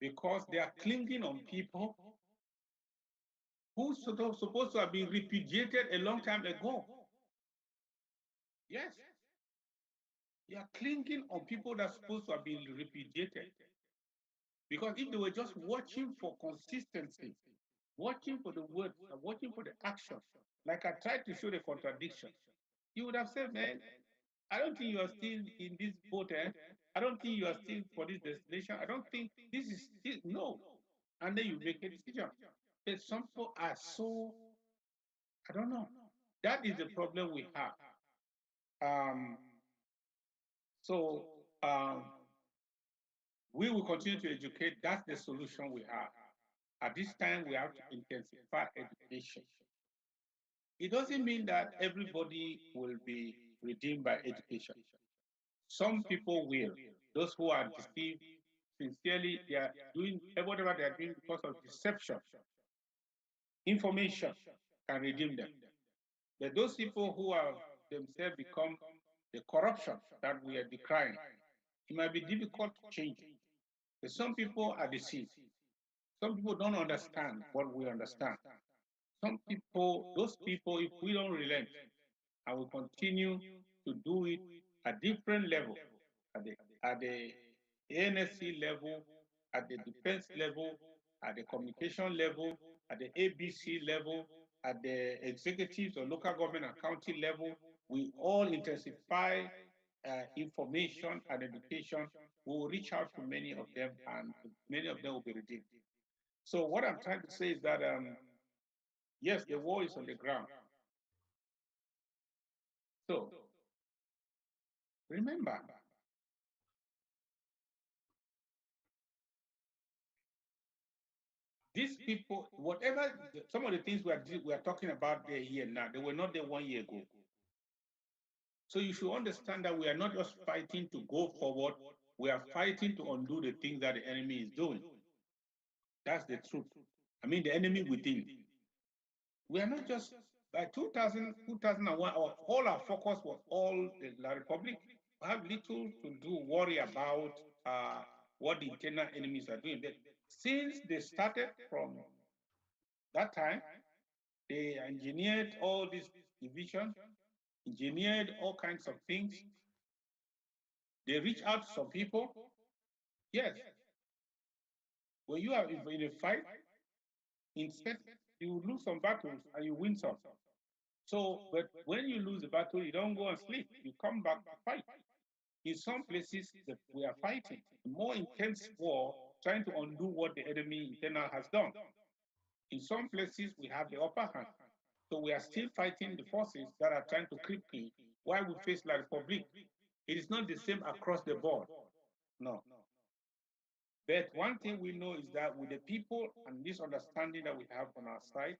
because they are clinging on people who supposed to have been repudiated a long time ago. Yes. You are clinging on people that are supposed to have been repudiated. Because if they were just watching for consistency, watching for the words, and watching for the action, like I tried to show the contradiction, you would have said, man, I don't think you are still in this boat. I don't think you are still for this destination. I don't think this is still, no. And then you make a decision. But some people are so, I don't know. That is the problem we have. So we will continue to educate. That's the solution we have. At this time, we have to intensify education. It doesn't mean that everybody will be redeemed by education. Some people will. Those who are deceived, sincerely, they are doing whatever they are doing because of deception. Information can redeem them. But those people who have themselves become the corruption that we are decrying, it might be difficult to change it. But some people are deceived. Some people don't understand what we understand. Some people, those people, if we don't relent and we continue to do it at different levels, at the ANSC level, at the defense level, at the communication level, at the ABC level, at the executives or local government and county level, we all intensify information and education, we will reach out to many of them, and many of them will be redeemed. So what I'm trying to say is that yes, the war is on the ground. So remember, these people, whatever some of the things we are talking about there here now, they were not there 1 year ago. So you should understand that we are not just fighting to go forward, we are fighting to undo the things that the enemy is doing. That's the truth. I mean, the enemy within. We are not just, by 2000, 2001, all our focus was all the La Republic. We have little to do, worry about what the internal enemies are doing. But since they started from that time, they engineered all this division, engineered all kinds of things. They reach out to some people. Yes, when you are in a fight, instead you lose some battles and you win some. So, but when you lose the battle, you don't go and sleep. You come back to fight. In some places that we are fighting a more intense war, trying to undo what the enemy internal has done. In some places, we have the upper hand. So we are still fighting the forces that are trying to creep in while we face La Republic. It is not the same across the board. No. But one thing we know is that with the people and this understanding that we have on our side,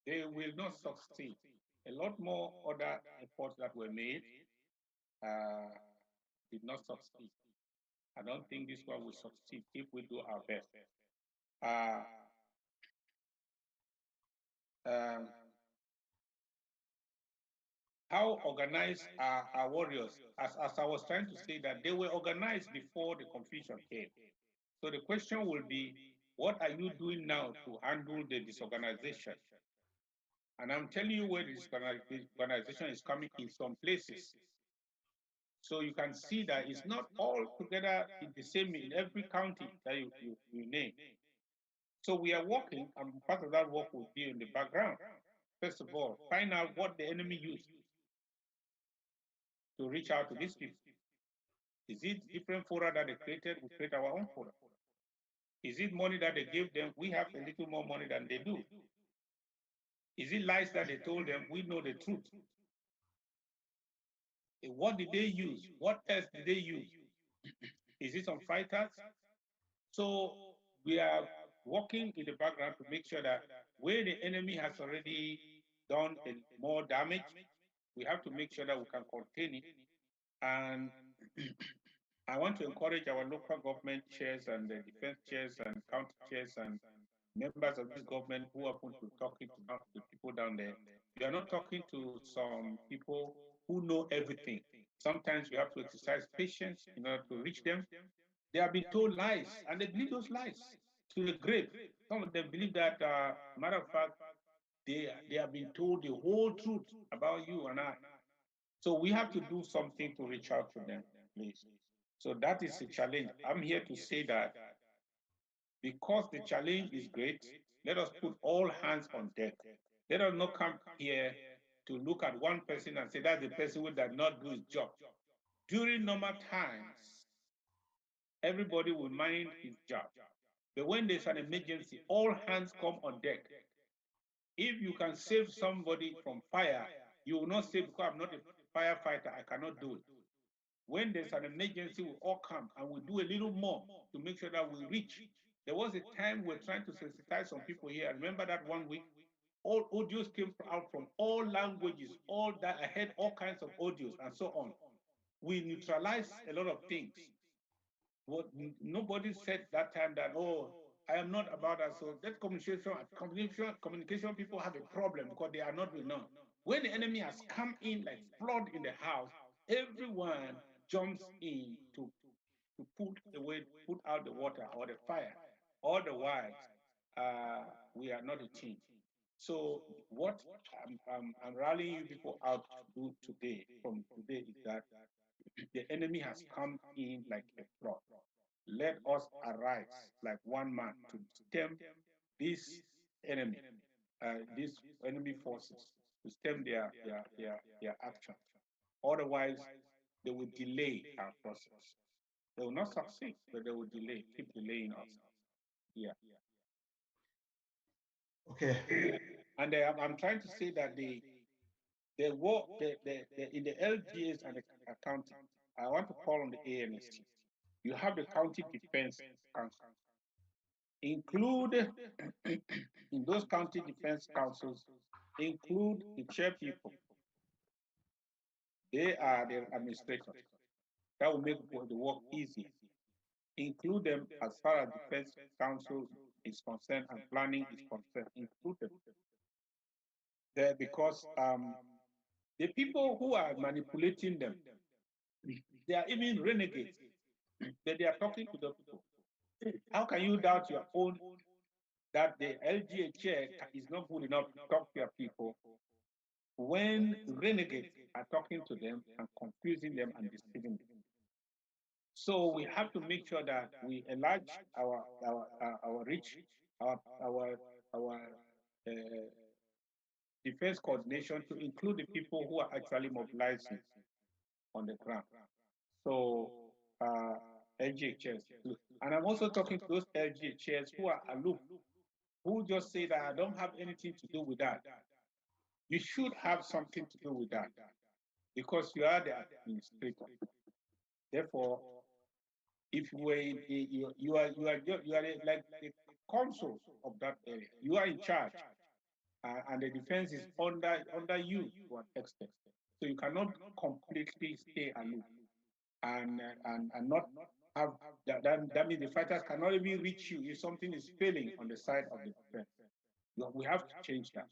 they will not succeed. A lot more other efforts that were made uh, did not succeed. I don't think this one will succeed if we do our best. Uh, um, how organized are our warriors? As I was trying to say, that they were organized before the confusion came. So the question will be, what are you doing now to handle the disorganization? And I'm telling you where the disorganization is coming in some places. So you can see that it's not all together in the same in every county that you name. So we are working, and part of that work will be in the background. First of all, find out what the enemy used to reach out to these people. Is it different fora that they created? We create our own fora. Is it money that they gave them? We have a little more money than they do. Is it lies that they told them? We know the truth. What did they use? What else did they use? Is it some fighters? So we are working in the background to make sure that where the enemy has already done more damage, we have to make sure that we can contain it. And I want to encourage our local government chairs and the defense chairs and county chairs and members of this government who happen to talking to the people down there. You are not talking to some people who know everything. Sometimes you have to exercise patience in order to reach them. They have been told lies, and they believe those lies to the grave. Some of them believe that, matter of fact, they have been told the whole truth about you and I. So we have to do something to reach out to them, please. So that is a challenge. I'm here to say that because the challenge is great, let us put all hands on deck. Let us not come here to look at one person and say that's the person who does not do his job. During normal times, everybody will mind his job. But when there's an emergency, all hands come on deck. If you can save somebody from fire, you will not say, because I'm not a firefighter, I cannot do it. When there's an emergency, we all come and we do a little more to make sure that we reach. There was a time we were trying to sensitize some people here. I remember that 1 week, all audios came out from all languages, all that I heard all kinds of audios and so on. We neutralized a lot of things. What nobody said that time that, oh, I am not about that. So that communication people have a problem because they are not renowned. When the enemy has come in like flood in the house, everyone jumps in to put out the water or the fire. Otherwise, we are not a team. So what I'm rallying you people out to do today, from today, is that the enemy has come in like a flood. Let us arise like one man to stem this enemy, these enemy forces. to stem their action. Otherwise, they will delay our process. They will not succeed, but they will delay, keep delaying us. Yeah. Okay. And I'm trying to say that the in the LGAs and the accounting, I want to call on the ANST. You have the County Defense Council. Include in those county defense councils, include the chair people. They are the administrators. That will make the work easier. Include them as far as defense council is concerned and planning is concerned. Include them there because the people who are manipulating them, they are even renegades. But they are talking to the people. How can you doubt your own that the LGA chair is not good enough to talk to your people when renegades are talking to them and confusing them and deceiving them? So we have to make sure that we enlarge our reach, our defense coordination to include the people who are actually mobilizing on the ground. So LGA chairs, and I'm also talking to those LGA chairs who are aloof, who just say that I don't have anything to do with that. You should have something to do with that because you are the administrator. Therefore, if you were you are like the consul of that area, you are in charge, and the defense is under you to an extent. So you cannot completely stay aloof and not have that means the fighters cannot even reach you if something is failing on the side of the defense. We have to change that.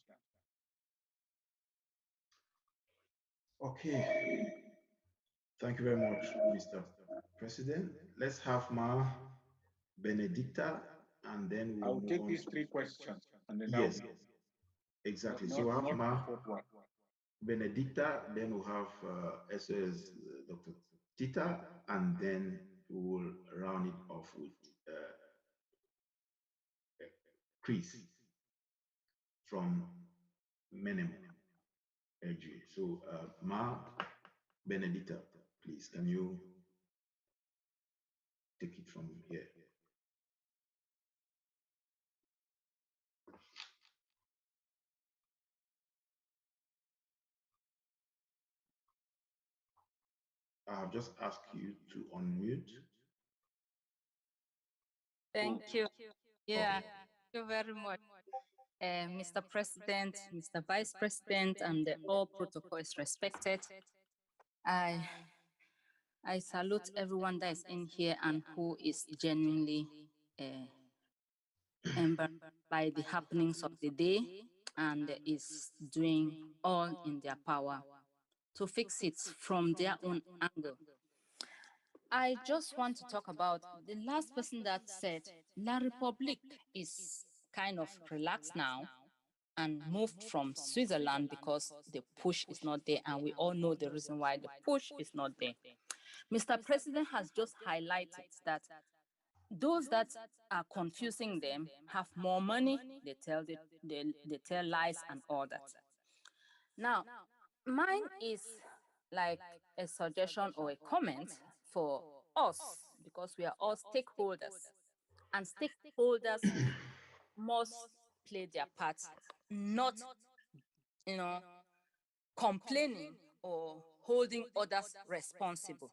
Okay. Thank you very much, Mr. President. Let's have Ma Benedicta, and then I we'll will move take on. these three questions, and then Yes, exactly. So we'll have Ma Benedicta, then we'll have SOS Dr. Tita, and then we will round it off with Chris from Menem LG. So Ma Benedicta, please, can you take it from here? I'll just ask you to unmute. Thank you. Yeah, thank you very much. Mr. President, Mr. Vice President, and all protocol is respected. I salute everyone that is in here and who is genuinely embarrassed by the happenings of the day and is doing all in their power to fix it from their own angle. I just want to talk about the last person that said La Republique is kind of relaxed now and moved from Switzerland because the push is not there, and we all know the reason why the push is not there. Mr. President has just highlighted that those that are confusing them have more money, they tell lies and all that. Now, mine is like a suggestion or a comment for us, because we are all stakeholders, and stakeholders must play their part, not, complaining or holding others responsible.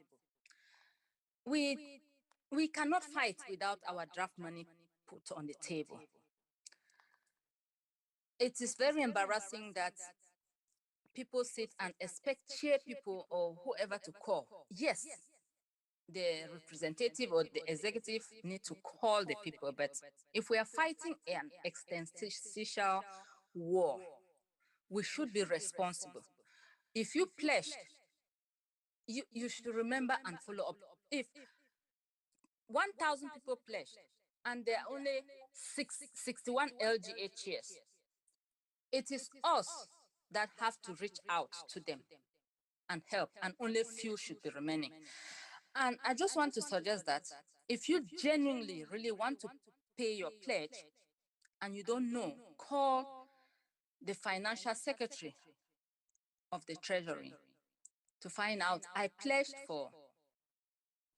We cannot fight without our draft money put on the table. It is very embarrassing that people sit and expect chair people or whoever to call. Yes, the representative or the executive need to call the people, but if we are fighting an existential war, we should be responsible. If you pledged, you should remember and follow up. If 1,000 people pledged and there are only 61 LGA chairs, it is us that have to reach out to them and help, and only few should be remaining. And I just want to suggest that if you genuinely really want to pay your pledge and you don't know, call the financial secretary of the Treasury to find out. I pledged for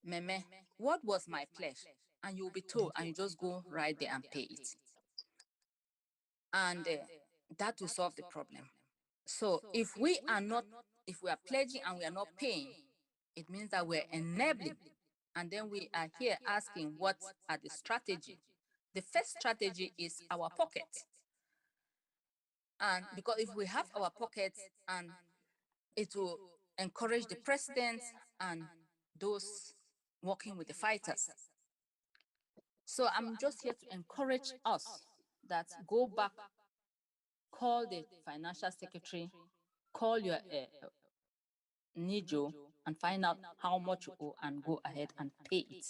Meme. What was my pledge? And you'll be told, and you just go right there and pay it. And that will solve the problem. So if we are pledging and we are not paying, it means that we're enabling. And then we are here asking, what are the strategy? The first strategy is our pocket. And because if we have our pockets, and it will encourage the president and those working with the fighters. So I'm just here to encourage us that go back, call the financial secretary, call your NIJO, and find out how much you owe and go ahead and pay it.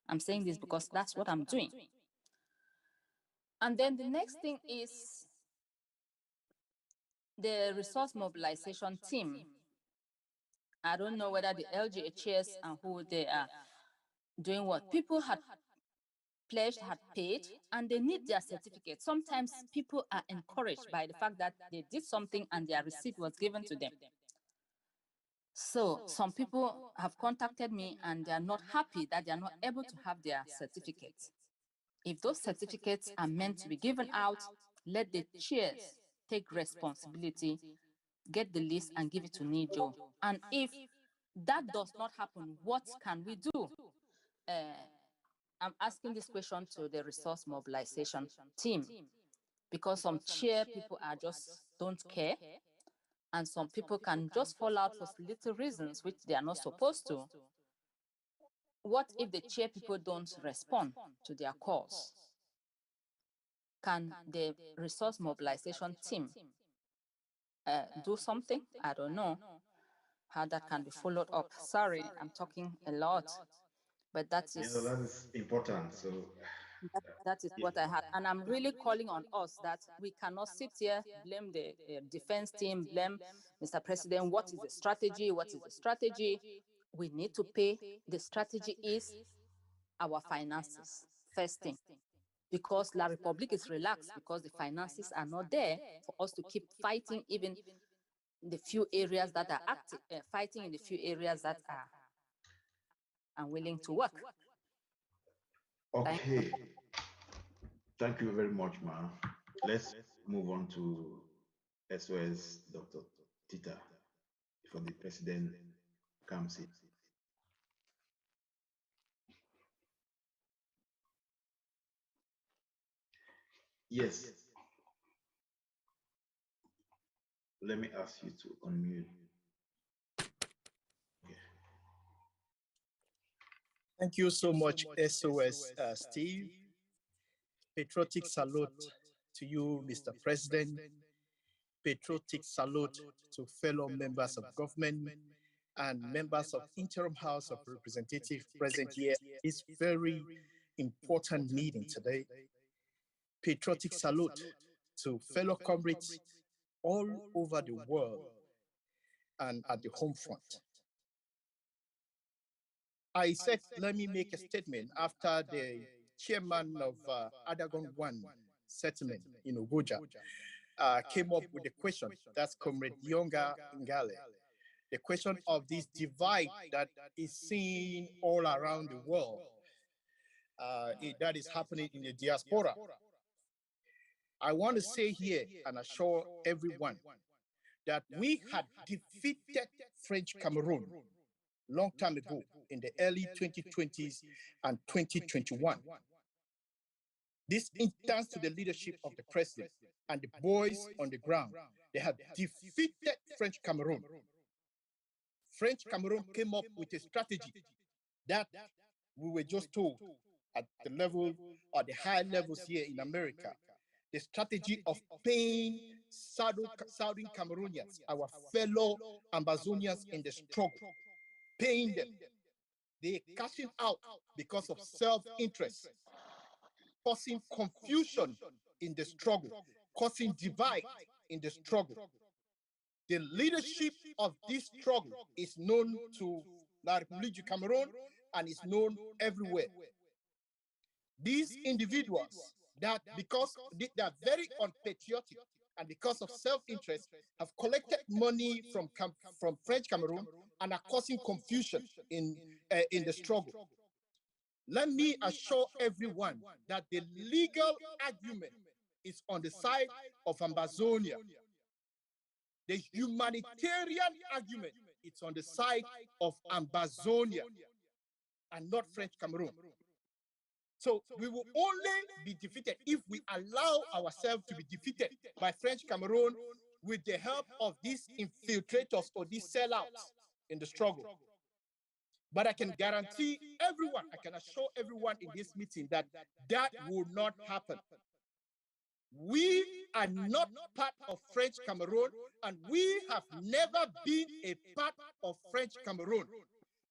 I'm saying this because that's what I'm doing. And then the next thing is the resource mobilization team. I don't know whether the LGHS and who they are doing what. People had pledged, had paid, and they need their certificate. Sometimes people are encouraged by the fact that they did something and their receipt was given to them. So some people have contacted me and they are not happy that they are not able to have their certificates. If those certificates are meant to be given out, let the chairs take responsibility, get the list and give it to NIJO. And if that does not happen, what can we do? I'm asking this question to the resource mobilization team, because some chair people are just don't care, and some people can just fall out for little reasons which they are not supposed to. What if the chair people don't respond to their calls? Can the resource mobilization team do something? I don't know how that can be followed up. Sorry, I'm talking a lot, but that is, that is important. So that is what I had. And I'm really calling on us that we cannot sit here, blame the defense team, blame Mr. President. What is the strategy? What is the strategy? We need to pay. The strategy is our finances, first thing. Because La Republique is relaxed, because the finances are not there for us to keep fighting, even the few areas that are active, fighting in the few areas that are unwilling to work. Okay. Thank you very much, Ma. Let's move on to SOS Dr. Tita before the president comes in. Yes. Let me ask you to unmute. Okay. Thank you so much, SOS Steve. Patriotic salute to you, Mr. President. Patriotic salute to fellow members of government and members of Interim House of Representatives present here. It's very important meeting today. Patriotic salute to fellow comrades all over the world and at the home front. I said, let me make a statement after the chairman of Adagon 1 settlement in Ogoja came up with the question, that's Comrade Yonga Ngale, the question of this divide that is seen all around the world, that is happening in the diaspora. I want to say here and assure everyone that we had defeated French Cameroon long time ago in the early 2020s and 2021. This is thanks to the leadership of the president and the boys on the ground. They have defeated French Cameroon. French Cameroon came up with a strategy that we were just told at the level or the high levels here in America, the strategy of paying Southern Cameroonians, our fellow Ambazonians in the struggle, paying them. They're cashing out because of self-interest, causing confusion in the struggle, causing divide in the struggle. The leadership of this struggle is known to La République du Cameroon and is known everywhere. These individuals that, because they are very unpatriotic and because of self-interest, have collected money from French Cameroon and are causing confusion in the struggle. Let me assure everyone that the legal argument is on the side of Ambazonia. The humanitarian argument is on the side of Ambazonia and not French Cameroon. So we will only be defeated if we allow ourselves to be defeated by French Cameroon with the help of these infiltrators or these sellouts in the struggle. But I can guarantee everyone, I can assure everyone in this meeting that that will not happen. We are not part of French Cameroon, and we have never been a part of French Cameroon.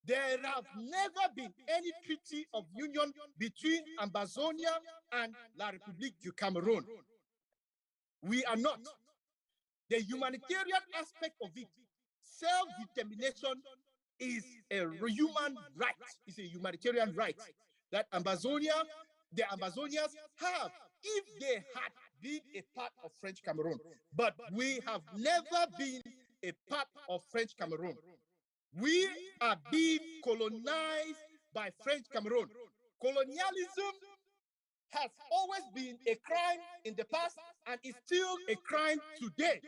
There have never been any treaty of union between Ambazonia and La République du Cameroon. We are not. The humanitarian aspect of it, self-determination, is a human right. It's a humanitarian right that the Ambazonians have if they had been a part of French Cameroon. But we have never been a part of French Cameroon. We are being colonized by French Cameroon. Colonialism has always been a crime in the past and is still a crime today.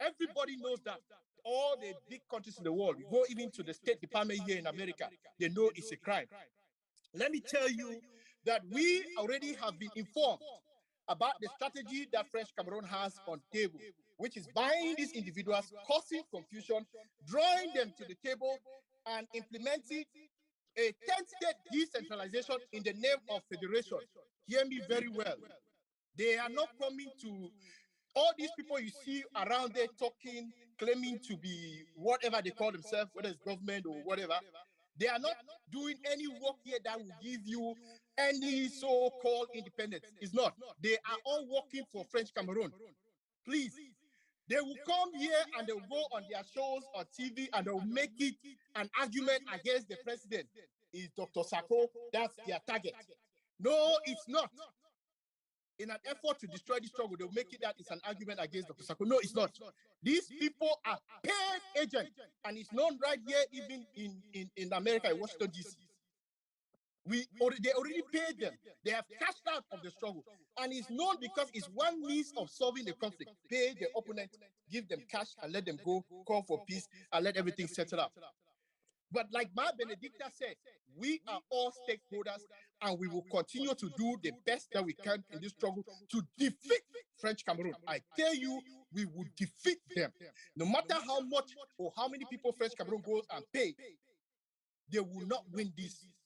Everybody knows that. All the big countries in the world, we go even to the State Department here in America, they know it's a crime. Let me tell you that we already have been informed about the strategy that French Cameroon has on the table, which is buying these individuals, causing confusion, drawing them to the table, and implementing a 10-state decentralization in the name of federation. Hear me very well. They are not coming to all these people you see around there talking, claiming to be whatever they call themselves, whether it's government or whatever. They are not doing any work here that will give you any so-called independence. It's not. They are all working for French Cameroon. Please. They will come here and they will go on their shows on TV and they will make it an argument against the president. Is Dr. Sako, that's their target. No, it's not. In an effort to destroy the struggle, they'll make it that it's an argument against Dr. Sako. No, it's not. These people are paid agents, and it's known right here, even in America, in Washington, D.C. They already paid them. They have cashed out of the struggle. And it's known because it's one means of solving the conflict. Pay the opponent, give them cash, and let them go, call for peace, and let everything settle out. But like Ma Benedicta said, we are all stakeholders and we will continue to do the best that we can in this struggle to defeat French Cameroon. I tell you, we will defeat them. No matter how much or how many people French Cameroon goes and pay, they will not win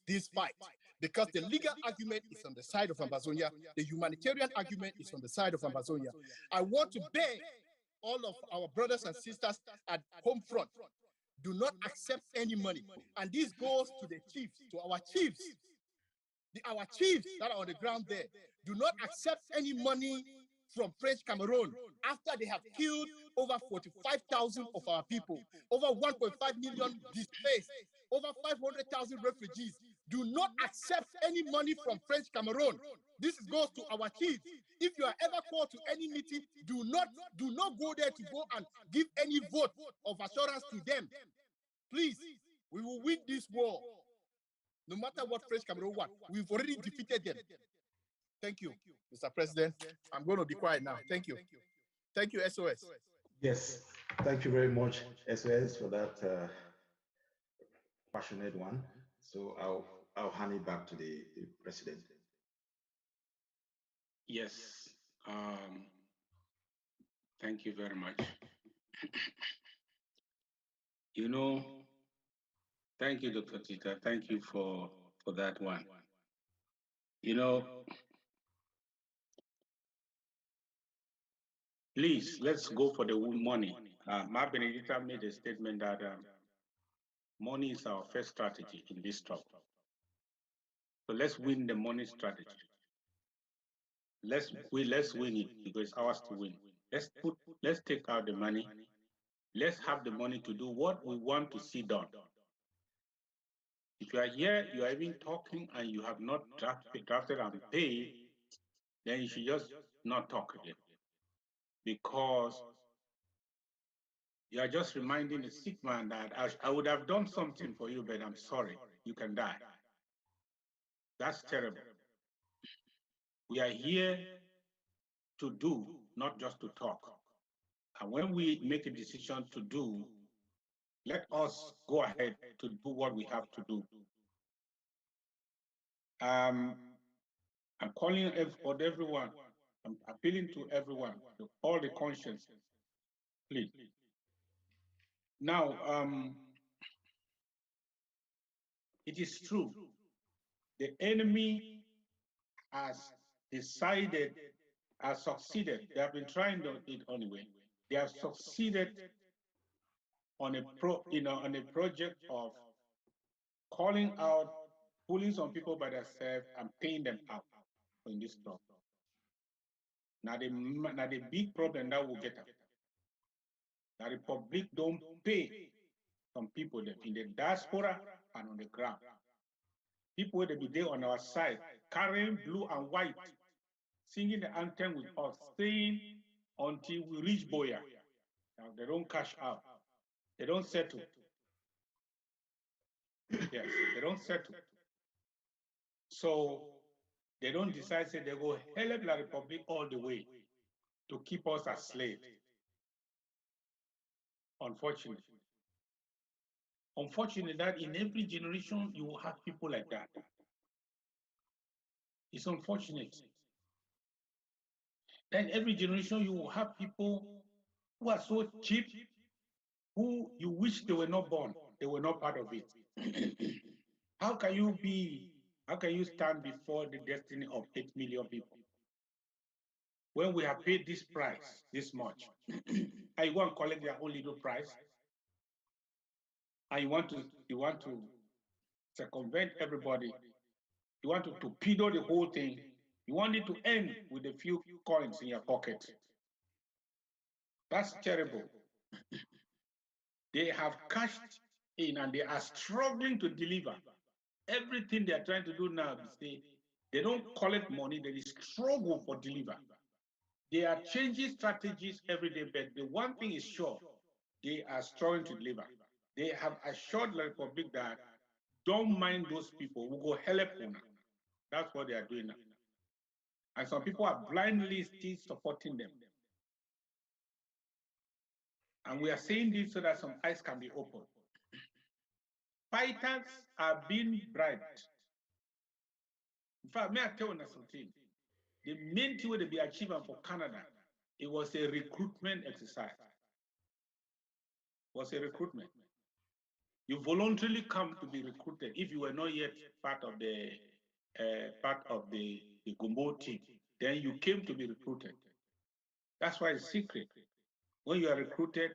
this fight because the legal argument is on the side of Ambazonia. The humanitarian argument is on the side of Ambazonia. I want to beg all of our brothers and sisters at home front, do not accept any money. And this goes to the chiefs, to our chiefs. Our chiefs that are on the ground there, do not accept any money from French Cameroon after they have killed over 45,000 of our people, over 1.5 million displaced, over 500,000 refugees. Do not accept any money from French Cameroon. This goes to our chiefs. If you are ever called to any meeting, do not go there to go and give any vote of assurance to them. Please, we will win this war. No matter what French Cameroon want, we've already defeated them. Thank you, Mr. President. I'm going to be quiet now. Thank you. Thank you, SOS. Yes, thank you very much, SOS, for that passionate one. So I'll hand it back to the president. Yes. Thank you very much. Thank you, Dr. Tita. Thank you for that one. Please, let's go for the money. Ma Benedicta made a statement that money is our first strategy in this struggle. So let's win the money strategy. Let's win it because it's ours to win. Let's take out the money. Let's have the money to do what we want to see done. If you are here, you are even talking and you have not drafted and paid, then you should just not talk again. because you are just reminding a sick man that I would have done something for you, but I'm sorry, you can die. That's terrible. We are here to do, not just to talk. And when we make a decision to do, let us go ahead to do what we have to do. I'm calling on everyone, I'm appealing to everyone, to all the conscience, please. Now, it is true, the enemy has decided, has succeeded. They have been trying it anyway. They have succeeded on on a project of calling out, pulling some people by themselves and paying them out in this stuff. Now the big problem that we'll get at, that the public don't pay some people in the diaspora and on the ground. People will be there on our side, carrying blue and white, singing the anthem with us, saying until we reach Boya. Now they don't cash out. They don't settle. Yes, they don't settle. So they don't decide, say they go help La Republic all the way to keep us as slaves. Unfortunately. Unfortunately, that in every generation you will have people like that. It's unfortunate. Then every generation you will have people who are so cheap, who you wish they were not born, they were not part of it. How can you stand before the destiny of 8 million people when we have paid this price, this much? And you want to collect their own little price? And you want to circumvent everybody? You want to torpedo the whole thing? You want it to end with a few coins in your pocket? That's terrible. They have cashed in and they are struggling to deliver. Everything they are trying to do now is they don't collect money, they struggle for deliver. They are changing strategies every day, but the one thing is sure, they are struggling to deliver. They have assured the Republic that don't mind those people, who go help una. That's what they are doing now. And some people are blindly still supporting them. And we are saying this so that some eyes can be opened. Fighters are being bribed. In fact, may I tell you something? The main thing that they be achieving for Canada, it was a recruitment exercise. It was a recruitment. You voluntarily come to be recruited if you were not yet part of the Gumbo team. Then you came to be recruited. That's why it's secret. When you are recruited,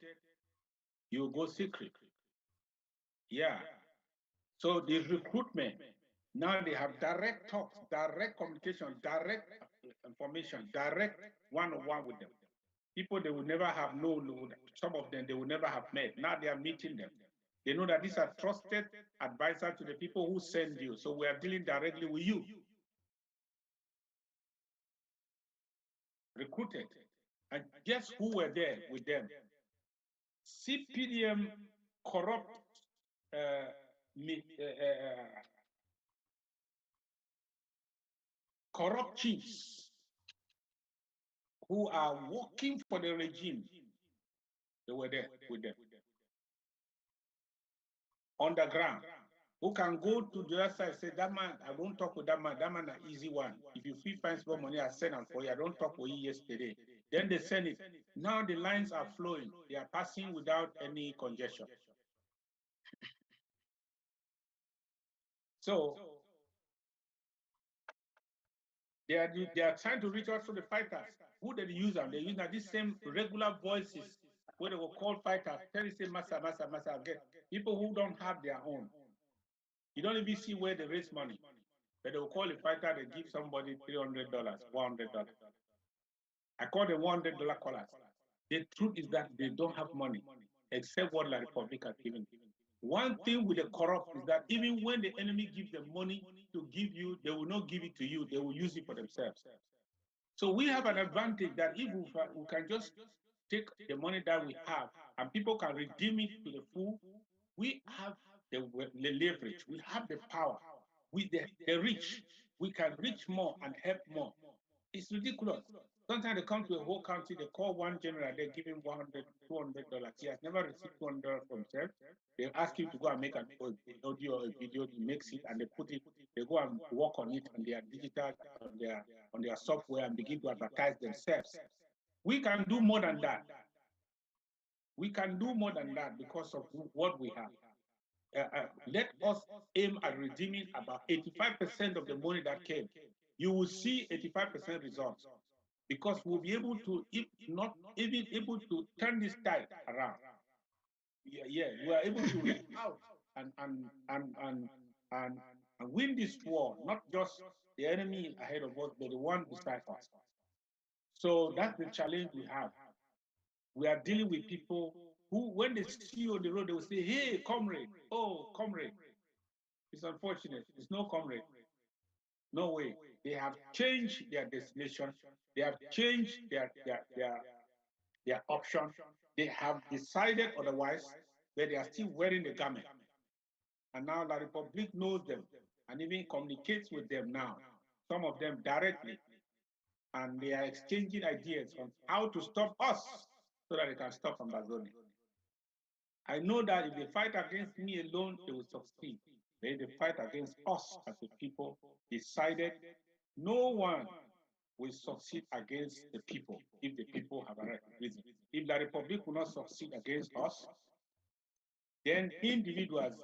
you go secret. Yeah. So the recruitment, now they have direct talks, direct communication, direct information, direct one-on-one with them. People they will never have known, some of them they will never have met. Now they are meeting them. They know that these are trusted advisors to the people who send you. So we are dealing directly with you. Recruited. And guess who were there with them? CPDM corrupt corrupt chiefs who are working for the regime. They were there with them. Underground. Who can go to the other side and say, that man, I won't talk with that man an easy one. If you feel find small money, I send them for you. I don't talk with you yesterday. Then they send it. Now the lines are flowing. They are passing without any congestion. So they are trying to reach out to the fighters. Who did they use them? They use now these same regular voices where they will call fighters, tell you say massa, get people who don't have their own. You don't even see where they raise money. But they will call a fighter, they give somebody $300, $100. I call them $100 callers. The truth is that they don't have money, except what La Republic has given. One thing with the corrupt is that even when the enemy gives them money to give you, they will not give it to you. They will use it for themselves. So we have an advantage that if we can just take the money that we have and people can redeem it to the full, we have the leverage, we have the power, we the reach, we can reach more and help more. It's ridiculous. Sometimes they come to a whole country, they call one general, they give him $100, $200. He has never received $200 from himself. They ask him to go and make an audio or a video, he makes it and they put it, they go and work on it on their digital, on their software and begin to advertise themselves. We can do more than that. We can do more than that because of what we have. Let us aim at redeeming about 85% of the money that came. You will see 85% results because we'll be able to, if not even able to turn this tide around. Yeah, we are able to reach out and win this war, not just the enemy ahead of us, but the one beside us. So that's the challenge we have. We are dealing with people who, when they see you on the road, they will say, hey, comrade, oh, comrade. It's unfortunate. It's no comrade. No way. They have changed their destination. They have changed their option. They have decided otherwise, but they are still wearing the garment. And now the Republic knows them and even communicates with them now, some of them directly. And they are exchanging ideas on how to stop us so that they can stop Ambazonia. I know that if they fight against me alone, they will succeed. But if they fight against us as a people, decided no one will succeed against the people if the people have a right reason. If the Republic will not succeed against us, then individuals,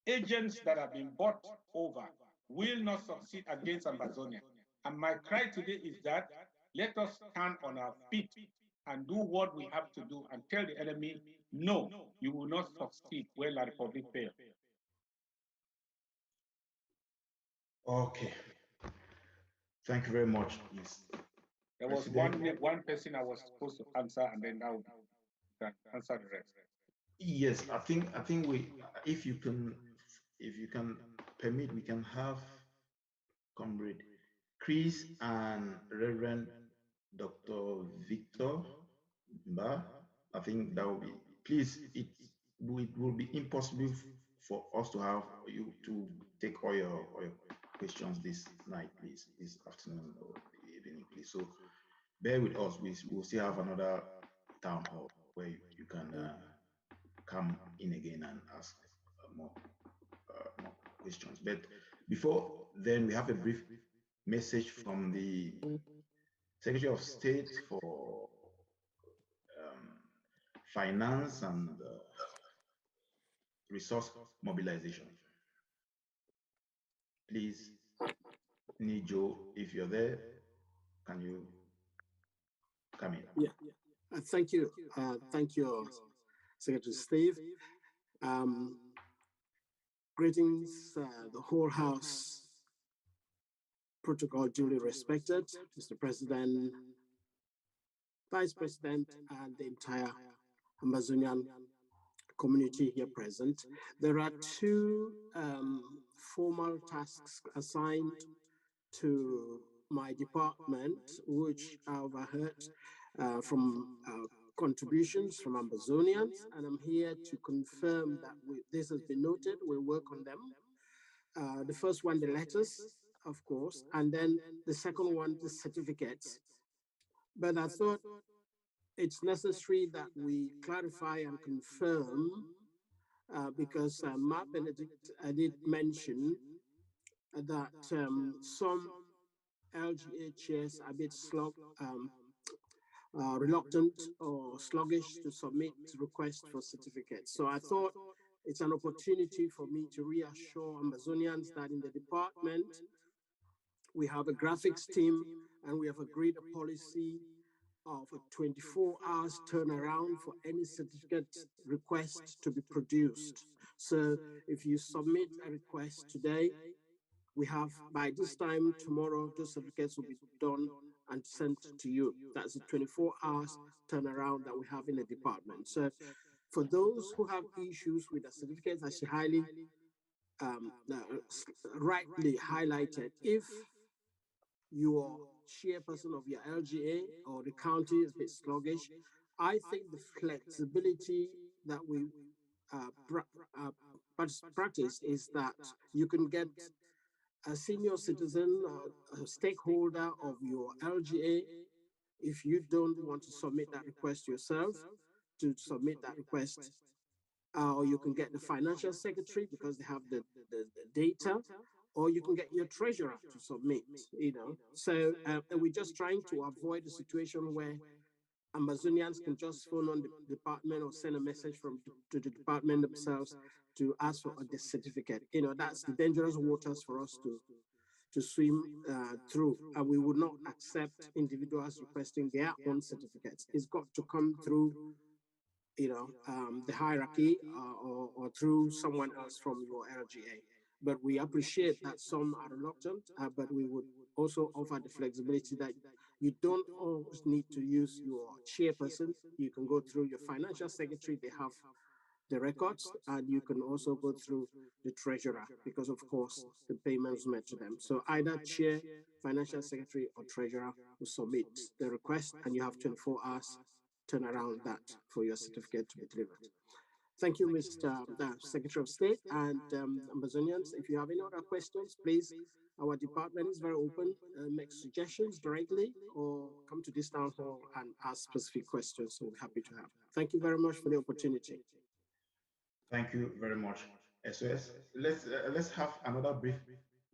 agents that have been bought over, will not succeed against Ambazonia. And my cry today is that let us stand on our feet and do what we have to do and tell the enemy, no, you will not succeed when La Republic fails. Okay. Thank you very much. Yes. There was one person I was supposed to answer, and then now can answer the rest. Yes, I think we, if you can permit, we can have Comrade Chris and Reverend Dr. Victor Mba. I think that will be, please, it will be impossible for us to have you to take all your questions this night, please, this afternoon or evening, please. So bear with us. We will still have another town hall where you can come in again and ask more questions. But before then, we have a brief message from the Secretary of State for Finance and Resource Mobilization. Please, Nijo, if you're there, can you come in? Yeah, thank you. Thank you, Secretary Steve. Greetings, the whole House, protocol duly respected, Mr. President, Vice President, and the entire Amazonian community here present. There are two formal tasks assigned to my department, which I overheard from contributions from Ambazonians, and I'm here to confirm that this has been noted. We'll work on them. The first one, the letters, of course, and then the second one, the certificates. But I thought it's necessary that we clarify and confirm because Ma Benedict did mention that some LGHS are a bit reluctant or sluggish to submit requests for certificates. So I thought it's an opportunity for me to reassure Amazonians that in the department, we have a graphics team and we have agreed a policy of a 24 hours turnaround for any certificate request to be produced. So if you submit a request today, we have by this time tomorrow, those certificates will be done and sent to you. That's a 24 hours turnaround that we have in the department. So for those who have issues with the certificates, as she highly rightly highlighted, if your chairperson of your LGA or the county is a bit sluggish, I think the flexibility that we practice is that you can get a senior citizen, a stakeholder of your LGA, if you don't want to submit that request yourself, to submit that request, or you can get the financial secretary because they have the data, or you can get your treasurer to submit, you know. So we're just trying to avoid a situation where Amazonians can just phone on the department or send a message to the department themselves to ask for a death certificate. You know, that's the dangerous waters for us to swim through, and we would not accept individuals requesting their own certificates. It's got to come through, you know, the hierarchy or through someone else from your LGA. But we appreciate that some are reluctant, but we would also offer the flexibility that you don't always need to use your chairperson. You can go through your financial secretary, they have the records, and you can also go through the treasurer because, of course, the payments made to them. So either chair, financial secretary, or treasurer will submit the request, and you have 24 hours turn around that for your certificate to be delivered. Thank you, Mr. Secretary of State and Amazonians. If you have any other questions, please, our department is very open. Make suggestions directly or come to this town hall and ask specific questions. So we're happy to have. Thank you very much for the opportunity. Thank you very much, SOS. Let's have another brief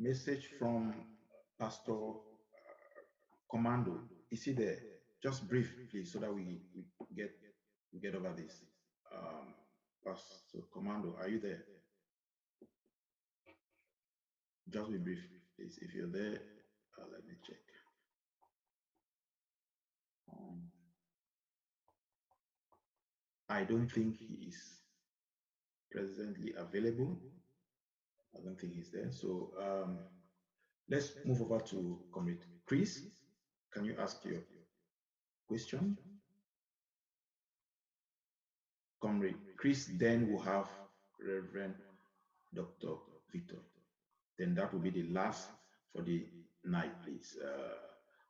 message from Pastor Commando. Is he there? Just brief, please, so that we get over this. Pastor Commando, are you there? Just be brief, please. If you're there, let me check. I don't think he is presently available. I don't think he's there. So let's move over to Comrade Chris. Can you ask your question? Comrade Chris, then we'll have Reverend Dr. Victor. Then that will be the last for the night, please.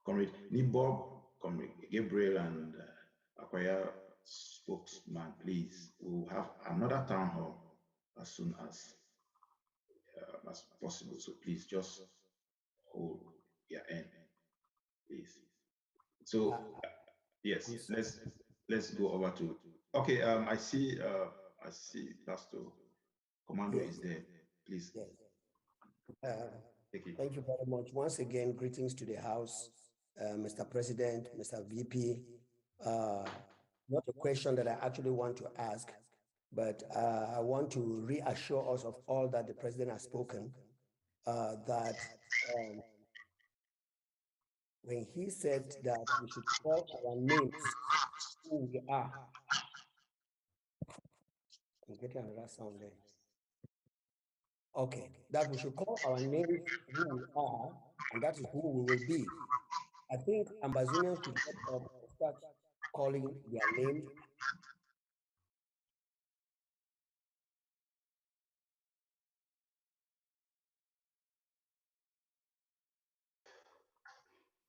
Comrade Nibob, Comrade Gabriel, and Akwaya spokesman, please. We'll have another town hall as soon as possible. So please just hold your end, please. So yes, let's go over to. Okay, I see Pastor Commando is there. Please. Yes. Thank you very much. Once again, greetings to the House, Mr. President, Mr. VP. Not a question that I actually want to ask, but I want to reassure us of all that the President has spoken, that when he said that we should call our names who we are. I'm getting another sound there. Okay, that we should call our names who we are, and that is who we will be. I think Ambazonians should get up and start calling their names.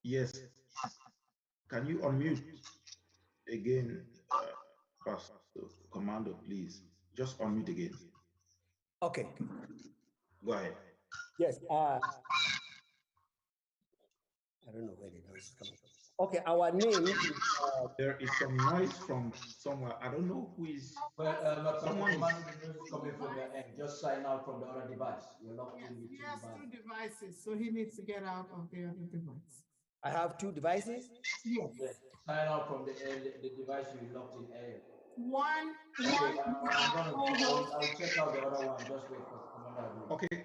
Yes. Can you unmute again, Pastor Commando, please? Just unmute again. Okay. Go ahead. Yes. I don't know where the noise is coming from. Okay, our name is. There is some noise from somewhere. I don't know who is. Well, someone is coming from your end. Just sign out from the other device. You're locked in with he has two devices, so he needs to get out of the other device. I have two devices? Yes. Sign out from the device you locked in earlier. One. Okay, I'll check out the other one. Just wait for the commander. Okay.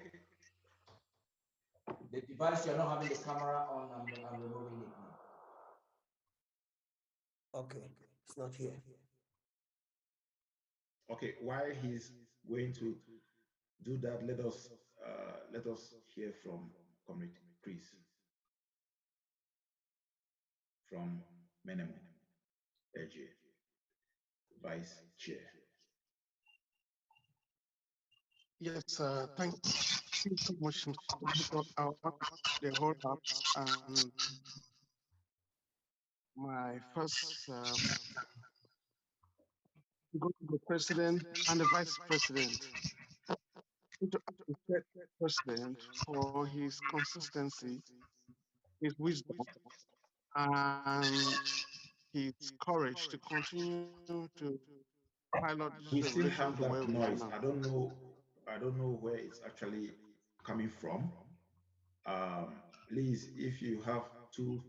The device you're not having the camera on, I'm removing it now. Okay, it's not here. Okay, while he's going to do that, let us hear from Comrade Chris from Menemo, LG, Vice Chair. Yes, Thank you so much, the whole house, and my first go to the president and the vice president. To appreciate the president for his consistency, his wisdom, and his courage to continue to pilot this We still revolution to have where that we are noise. now. I don't know where it's actually coming from. Please, if you have two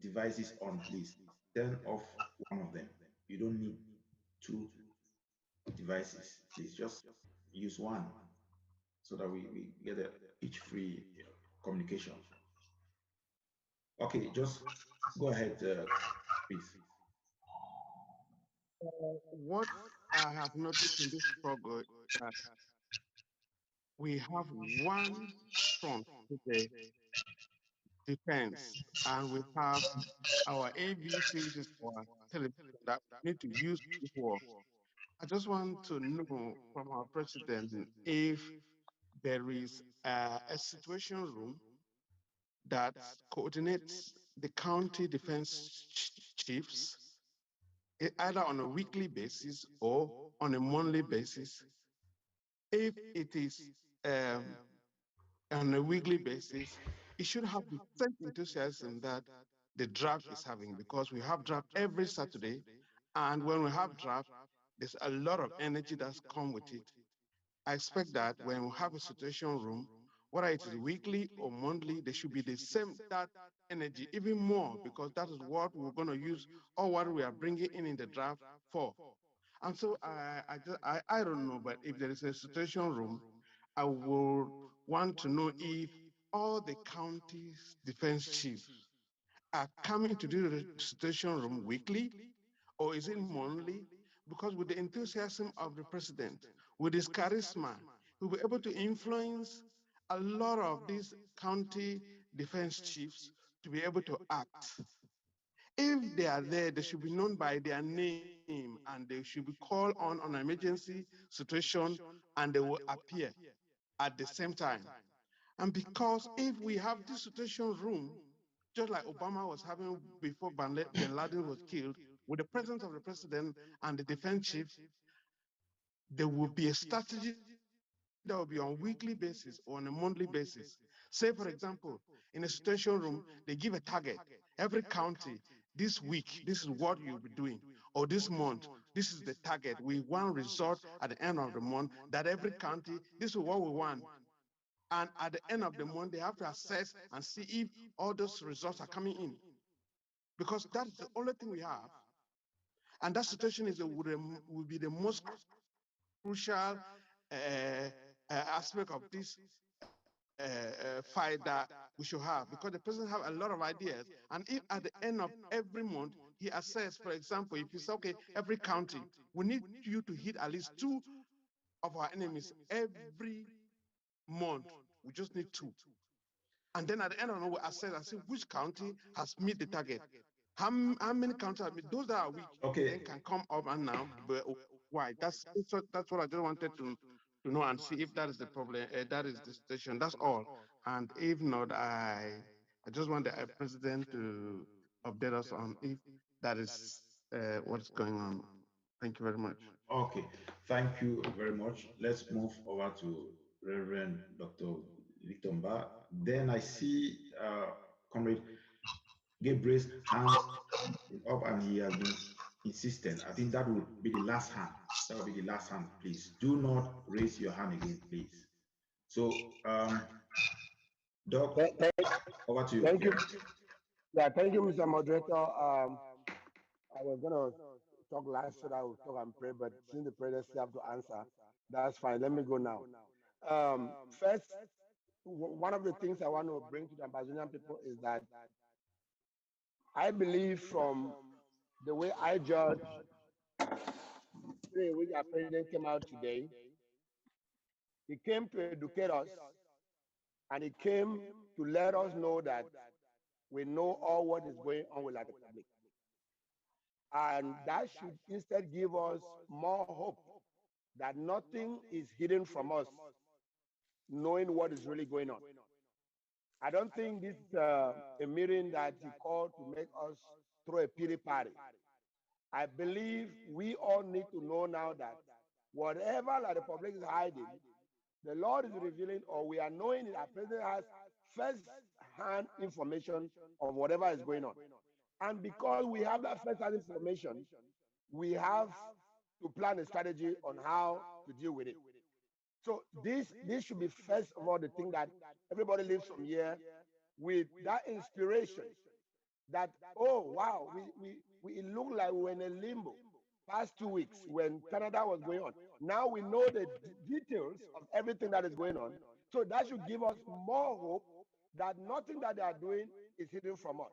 devices on, please turn off one of them. You don't need two devices. Please just use one so that we get each free communication. Okay, just go ahead, please. What I have noticed in this struggle is that we have one front to the defense, and we have our ABC, which is our television that we need to use this war. I just want to know from our president if there is a situation room that coordinates the county defense chiefs, either on a weekly basis or on a monthly basis. If it is on a weekly basis, it should have the same enthusiasm that the draft is having, because we have draft every Saturday. And when we have draft, there's a lot of energy that's come with it. I expect that when we have a situation room, whether it is weekly or monthly, there should be the same that energy, even more, because that is what we're going to use or what we are bringing in the draft for. And so I don't know, but if there is a situation room, I would want to know if all the county's defense chiefs are coming to do the situation room weekly, or is it monthly? Because with the enthusiasm of the president, with his charisma, he'll be able to influence a lot of these county defense chiefs to be able to act. If they are there, they should be known by their name, and they should be called on an emergency situation, and they will appear at the same time. And because if we have this situation room, just like Obama was having before bin Laden was killed, with the presence of the president and the defense chiefs, there will be a strategy that will be on weekly basis or on a monthly basis. Say, for example, in a situation room, they give a target. Every county, this week, this is what you'll be doing. Or this month, this is the target. We want result at the end of the month that every county, this is what we want. And at the end of the month, they have to assess and see if all those results are coming in. Because that's the only thing we have. And that situation will be the most crucial aspect of this fight that we should have, because the president have a lot of ideas. And if at the end of every month he assess, for example, if you say, okay, every county, we need you to hit at least two of our enemies every month. We just need two. And then at the end of the month, we assess and see which county has met the target. How many counties have met? Those that are weak Okay. then can come up and now. But why? That's what I just wanted to know and see if that is the problem. That is the situation. That's all. And if not, I just want the president to update us on if that is what's going on. Thank you very much. Okay, thank you very much. Let's move over to Reverend Dr. Litomba. Then I see Comrade Gabriel's hand up and he has been insistent. I think that would be the last hand. That would be the last hand, please. Do not raise your hand again, please. So, Doc, over to you. Thank you. Yeah, thank you, Mr. Moderator. I was gonna talk last so that I would talk and pray, but since the president still have to answer, that's fine. Let me go now. First, one of the things I want to bring to the Amazonian people is that I believe from the way I judge the way which our president came out today, he came to educate us and he came to let us know that we know all what is going on with our republic. And that should instead give us more hope that nothing is hidden from us knowing what is really going on. I don't think this is a meeting that he called to make us throw a pity party. I believe we all need to know now that whatever that the public is hiding, the Lord is revealing, or we are knowing that our president has first-hand information of whatever is going on. And because we have that first-hand information, we have to plan a strategy on how to deal with it. So this should be first of all the thing that everybody leaves from here with that inspiration that, oh wow, we look like we were in a limbo past 2 weeks when Canada was going on. Now we know the details of everything that is going on. So that should give us more hope that nothing that they are doing is hidden from us.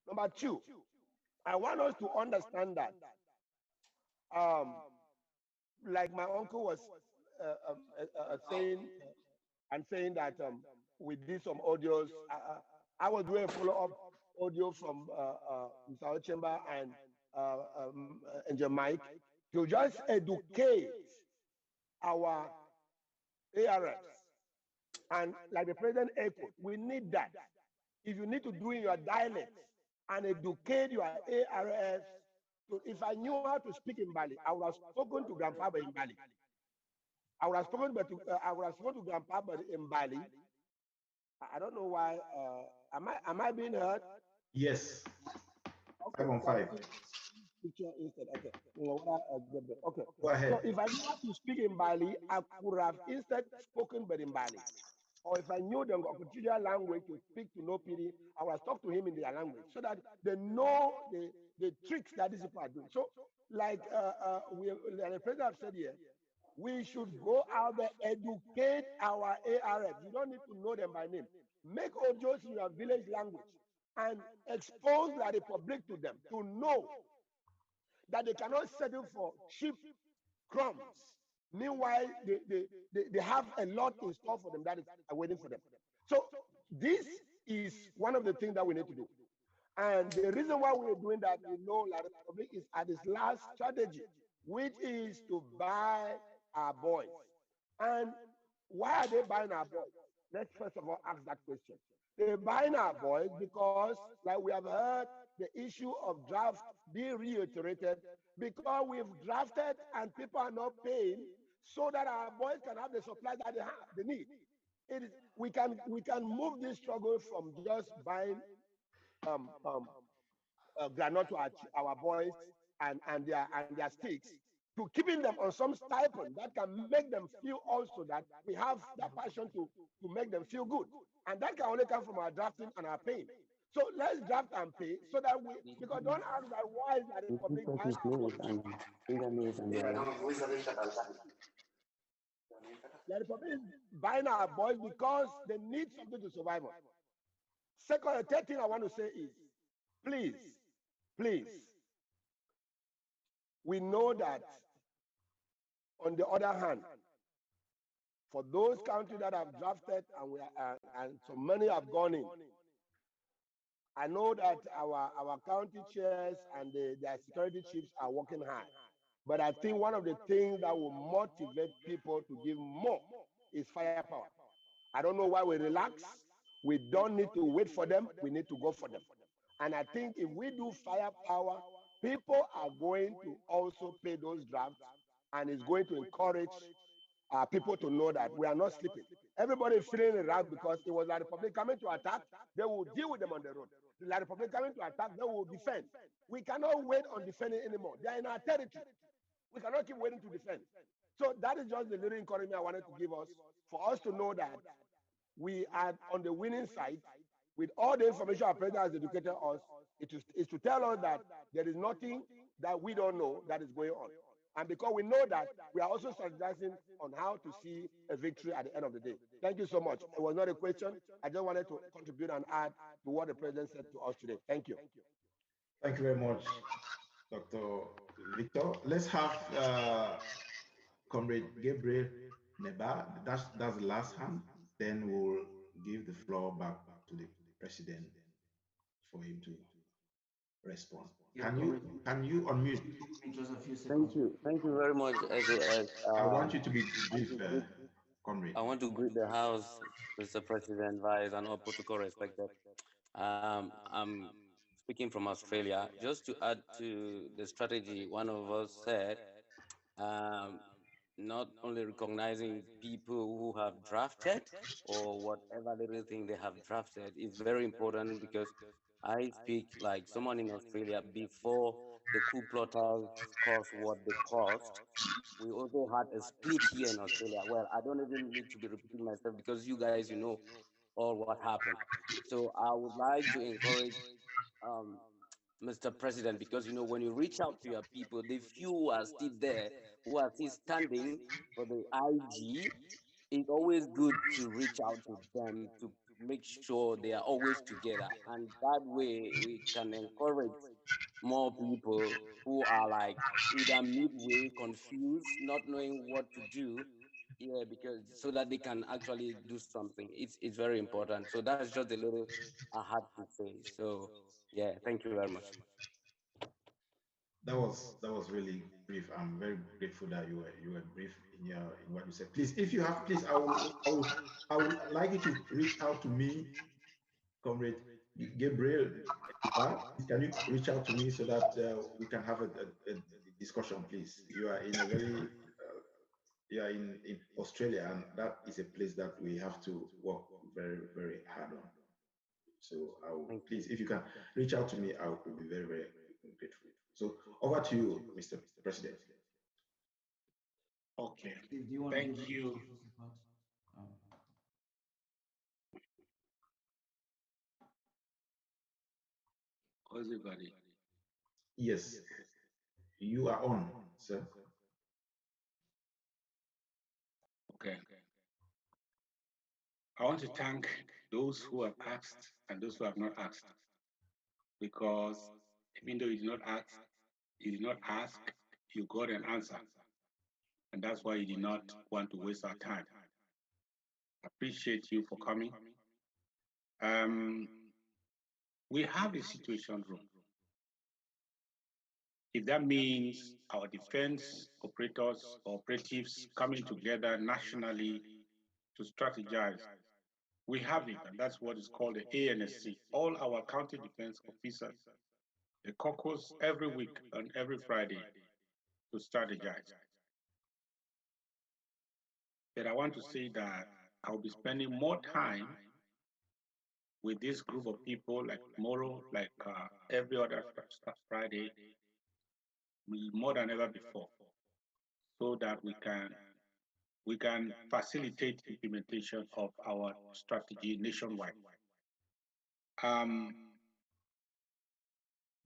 Number two, I want us to understand that, like my uncle was saying, and saying that we did some audios. I was doing a follow-up audio from Mr. Ochemba and Angel Mike to just educate our ARFs. And like the president echoed, we need that. If you need to do in your dialect and educate your ARFs, if I knew how to speak in Bali, I would have spoken to Grandpa in Bali. I would have spoken to Grandpa in Bali. I don't know why. Am I being heard? Yes. Okay. 5 on 5. Picture instead. Okay. Okay. Go ahead. So if I knew how to speak in Bali, I could have instead spoken but in Bali. Or if I knew the Okotidia language to speak to Nopiri, I would have talked to him in their language so that they know the tricks that these people are doing. So, like the president have said here, we should go out there, educate our ARF. You don't need to know them by name. Make audios in your village language and expose the public to them to know that they cannot settle for cheap crumbs. Meanwhile, they have a lot in store for them that is waiting for them. So this is one of the things that we need to do. And the reason why we're doing that, we know that the public is at its last strategy, which is to buy our boys. And why are they buying our boys? Let's first of all ask that question. They're buying our boys because, like we have heard, the issue of draft being reiterated, because we've drafted and people are not paying so that our boys can have the supplies that they need. We can move this struggle from just buying granite to our boys and their sticks, to keeping them on some stipend that can make them feel also that we have that passion to make them feel good. And that can only come from our drafting and our paying. So let's draft and pay so that because don't ask that why is that the public buying our boys. That the public is buying our boys because they need something to survive on. Second, the third thing I want to say is, please, we know that on the other hand, for those countries that have drafted and so many have gone in, I know that our county chairs and their security chiefs are working hard. But I think one of the things that will motivate people to give more is firepower. I don't know why we relax. We don't need to wait for them. We need to go for them. And I think if we do firepower, people are going to also pay those drafts, and it's going to encourage people to know that we are not sleeping. Everybody is feeling it right because it was like the public coming to attack, they will deal with them on the road. Like the public coming to attack, they will defend. We cannot wait on defending anymore. They are in our territory. We cannot keep waiting to defend. So that is just the little encouragement I wanted to give us, for us to know that we are on the winning side. With all the information our president has educated us, it is to tell us that there is nothing that we don't know that is going on. And because we know that, we are also strategizing on how to see a victory at the end of the day. Thank you so much. It was not a question. I just wanted to contribute and add to what the president said to us today. Thank you. Thank you very much, Dr. Victor. Let's have Comrade Gabriel Neba. That's the last hand. Then we'll give the floor back to the president for him to respond. Can you unmute? Thank you very much. I want you to be brief. Comrade. I want to greet the House, Mr. President, Vice, and all protocol respected. I'm speaking from Australia. Just to add to the strategy, one of us said, um, not only recognizing people who have drafted or whatever little thing they have drafted is very important, because I speak like someone in Australia. Before the coup plotters caused what they caused, we also had a split here in Australia. Well, I don't even need to be repeating myself, because you guys, you know all what happened. So I would like to encourage um, Mr. President, because when you reach out to your people, the few who are still there, who are still standing for the IG, it's always good to reach out to them to make sure they are always together. And that way we can encourage more people who are like either midway, confused, not knowing what to do. Yeah, because so that they can actually do something. It's very important. So that's just a little I had to say. So yeah, thank you very much. That was really brief. I'm very grateful that you were brief in what you said. Please, if you have, please, I would like you to reach out to me, Comrade Gabriel. Please, can you reach out to me so that we can have a discussion, please? You are in Australia, and that is a place that we have to work very, very hard on. So please, if you can reach out to me, I will be very, very grateful. So over to you, Mr. President. Okay. Thank you. Everybody. Yes, you are on, sir. Okay. I want to thank those who have asked and those who have not asked, because even though you did not ask, you got an answer. And that's why you did not want to waste our time. Appreciate you for coming. We have a situation room. If that means our defense operators, operatives coming together nationally to strategize, we have it, and that's what is called the ANSC. All our county defense officers, they caucus every week and every Friday to strategize. But I want to say that I'll be spending more time with this group of people like tomorrow, like every other Friday, more than ever before, so that we can facilitate implementation of our strategy nationwide.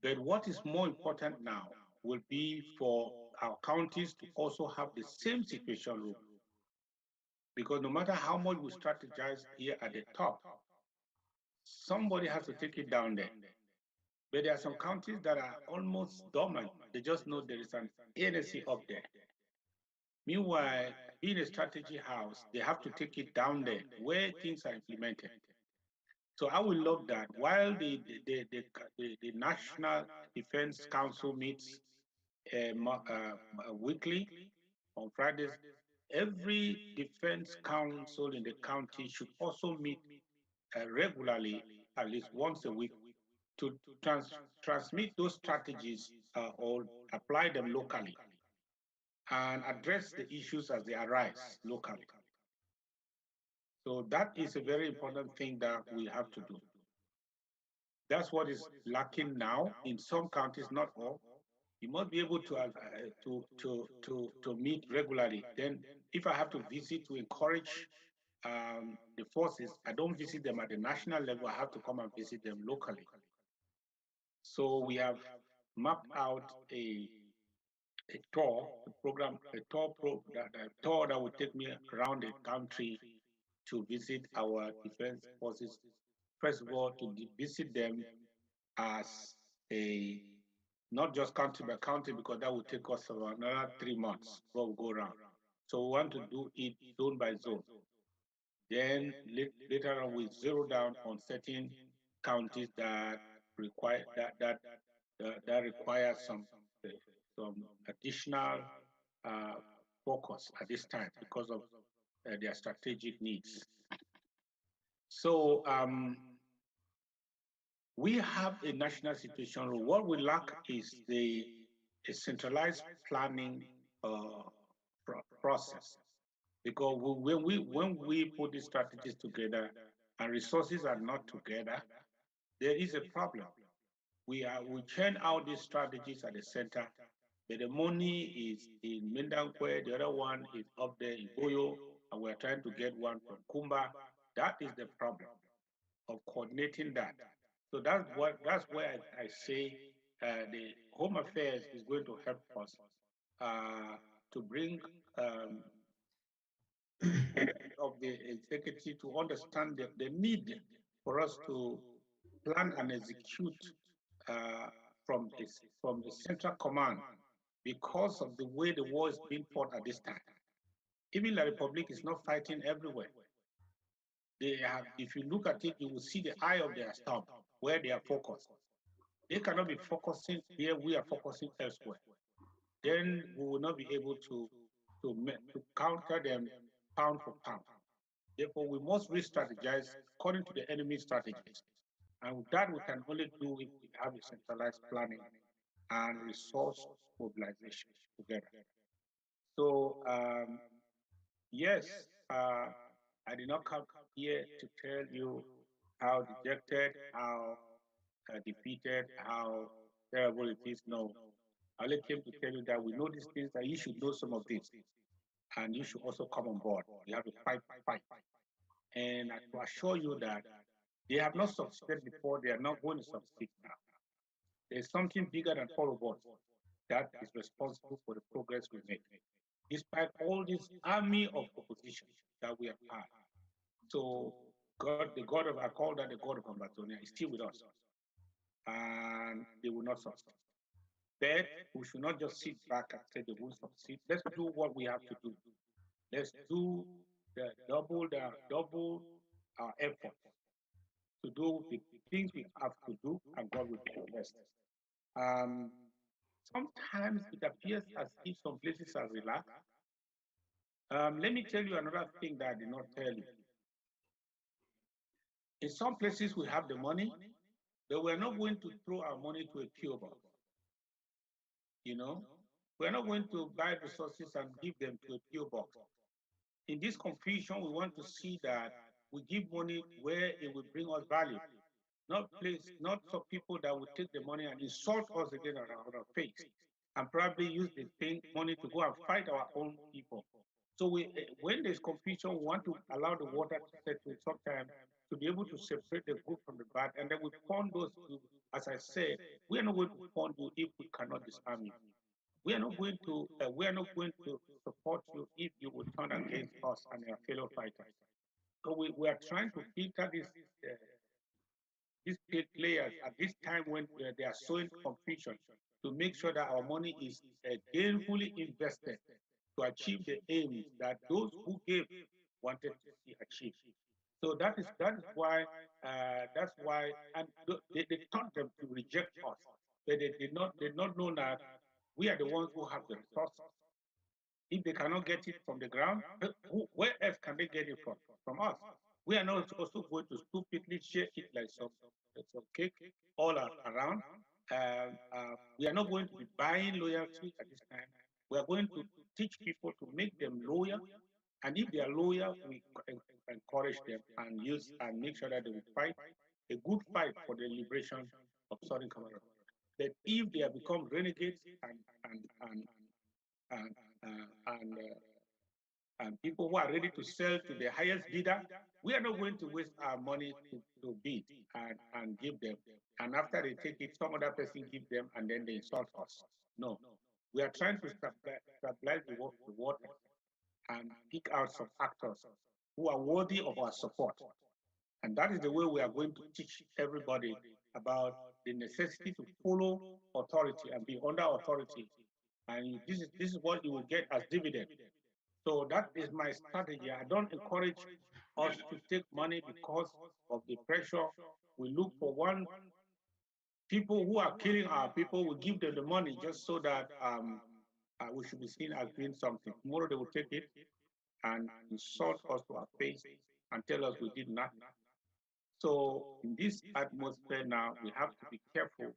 But what is more important now will be for our counties to also have the same situation room. Because no matter how much we strategize here at the top, somebody has to take it down there. But there are some counties that are almost dormant. They just know there is an NSC up there. Meanwhile, being a strategy house, they have to take it down there where things are implemented. So I would love that while the National Defense Council meets weekly on Fridays, every defense council in the county should also meet regularly, at least once a week, to transmit those strategies or apply them locally and address the issues as they arise locally. So that is a very important thing that we have to do. That's what is lacking now in some counties, not all. You must be able to meet regularly. Then, if I have to visit to encourage the forces, I don't visit them at the national level. I have to come and visit them locally. So we have mapped out a tour, a tour that will take me around the country to visit our defense forces. First of all, to visit them as a not just county by county, because that would take us about another 3 months before we go around. So we want to do it zone by zone. Then later on, we zero down on certain counties that require some additional focus at this time because of their strategic needs. So we have a national situation. What we lack is a centralized planning process. Because when we put these strategies together and resources are not together, there is a problem. We churn out these strategies at the center, but the money is in Mindankwe, the other one is up there in Boyo, and we're trying to get one from Kumba. That is the problem of coordinating that. So that's where I say the Home Affairs is going to help us to bring of the executive to understand the need for us to plan and execute from the central command because of the way the war is being fought at this time. Even the Republic is not fighting everywhere. They have, if you look at it, you will see the eye of their storm, where they are focused. They cannot be focusing here, we are focusing elsewhere. Then we will not be able to counter them pound for pound. Therefore, we must re-strategize according to the enemy strategies. And that we can only do if we have a centralized planning and resource mobilization together. So, yes, I did not come here to tell you how dejected, how defeated, how terrible it is. No, I only came to tell you that we know these things, that you should know some of this, and you should also come on board. We have to fight. And I to assure you that they have not succeeded before, they are not going to succeed now. There's something bigger than all of us that is responsible for the progress we make, despite all this army of opposition that we have had. So God, the God of, I call that the God of Amazonia, is still with us. And they will not succeed. But we should not just sit back and say they will succeed. Let's do what we have to do. Let's do double our effort to do the things we have to do, and God will do the rest. Sometimes it appears as if some places are relaxed. Let me tell you another thing that I did not tell you. In some places we have the money, but we're not going to throw our money to a PO box. You know, we're not going to buy resources and give them to a PO box. In this confusion, we want to see that we give money where it will bring us value, not for people that will take the money and insult us again on our face, and probably use the money to go and fight our own people. So when there's confusion, we want to allow the water to settle sometimes to be able to separate the good from the bad, and then we fund those. As I said, we are not going to fund you if we cannot disarm you. We are not going to support you if you will turn against us and our fellow fighters. So we are trying to filter these players at this time when they are sowing confusion, to make sure that our money is gainfully invested to achieve the aims that those who gave wanted to see achieved. So that is why and they taught them to reject us, but they did not know that we are the ones who have the resources. If they cannot get it from the ground, where else can they get it from? From us. We are not also going to stupidly share it like some cake all around. We are not going to be buying loyalty at this time. We are going to teach people to make them loyal. And if they are loyal, we encourage them and make sure that they will fight a good fight for the liberation of Southern Cameroon. That if they have become renegades and people who are ready to sell to the highest bidder, we are not going to waste our money to bid and give them. And after they take it, some other person give them and then they insult us. No, we are trying to stabilize the water and pick out some actors who are worthy of our support. And that is the way we are going to teach everybody about the necessity to follow authority and be under authority. And this is what you will get as dividend. So that is my strategy. I don't encourage us to take money because of the pressure. We look for people who are killing our people, we give them the money just so that we should be seen as doing something. Tomorrow they will take it and insult us to our face and tell us we did nothing. So in this atmosphere now, we have to be careful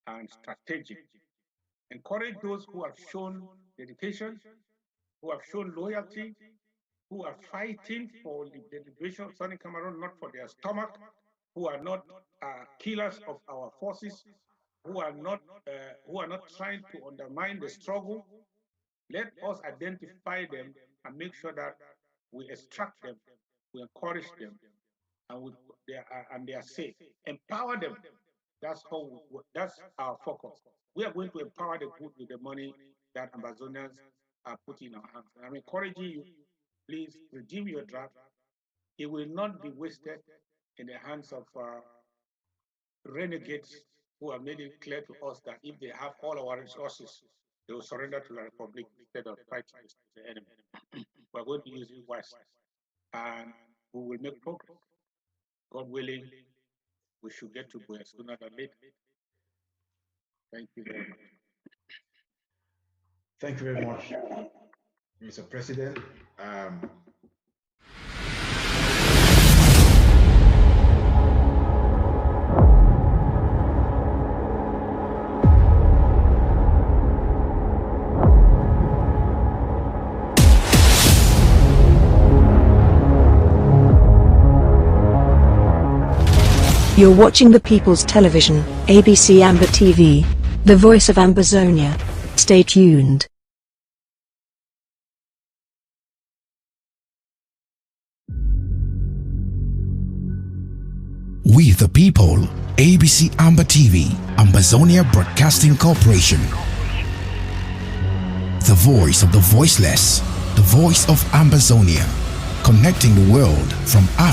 and strategic. Encourage those who have shown dedication, who have shown loyalty, who are fighting for the liberation of Southern Cameroon, not for their stomach, who are not killers of our forces, who are not trying to undermine the struggle. Let us identify them and make sure that we extract them, we encourage them, and they are safe. Empower them. That's our focus. We are going to empower the good with the money that Ambazonians are putting in our hands. And I'm encouraging you, please redeem your draft. It will not be wasted in the hands of renegades who have made it clear to us that if they have all our resources, they will surrender to the Republic instead of fighting the enemy. We're going to use it wisely, and we will make progress. God willing, we should get to Buea sooner than later. Thank you very much. Thank you very much, Mr. President. You're watching the People's Television, ABC Amber TV, the voice of Ambazonia. Stay tuned. We the people, ABC Amber TV, Ambazonia Broadcasting Corporation. The voice of the voiceless, the voice of Ambazonia, connecting the world from Africa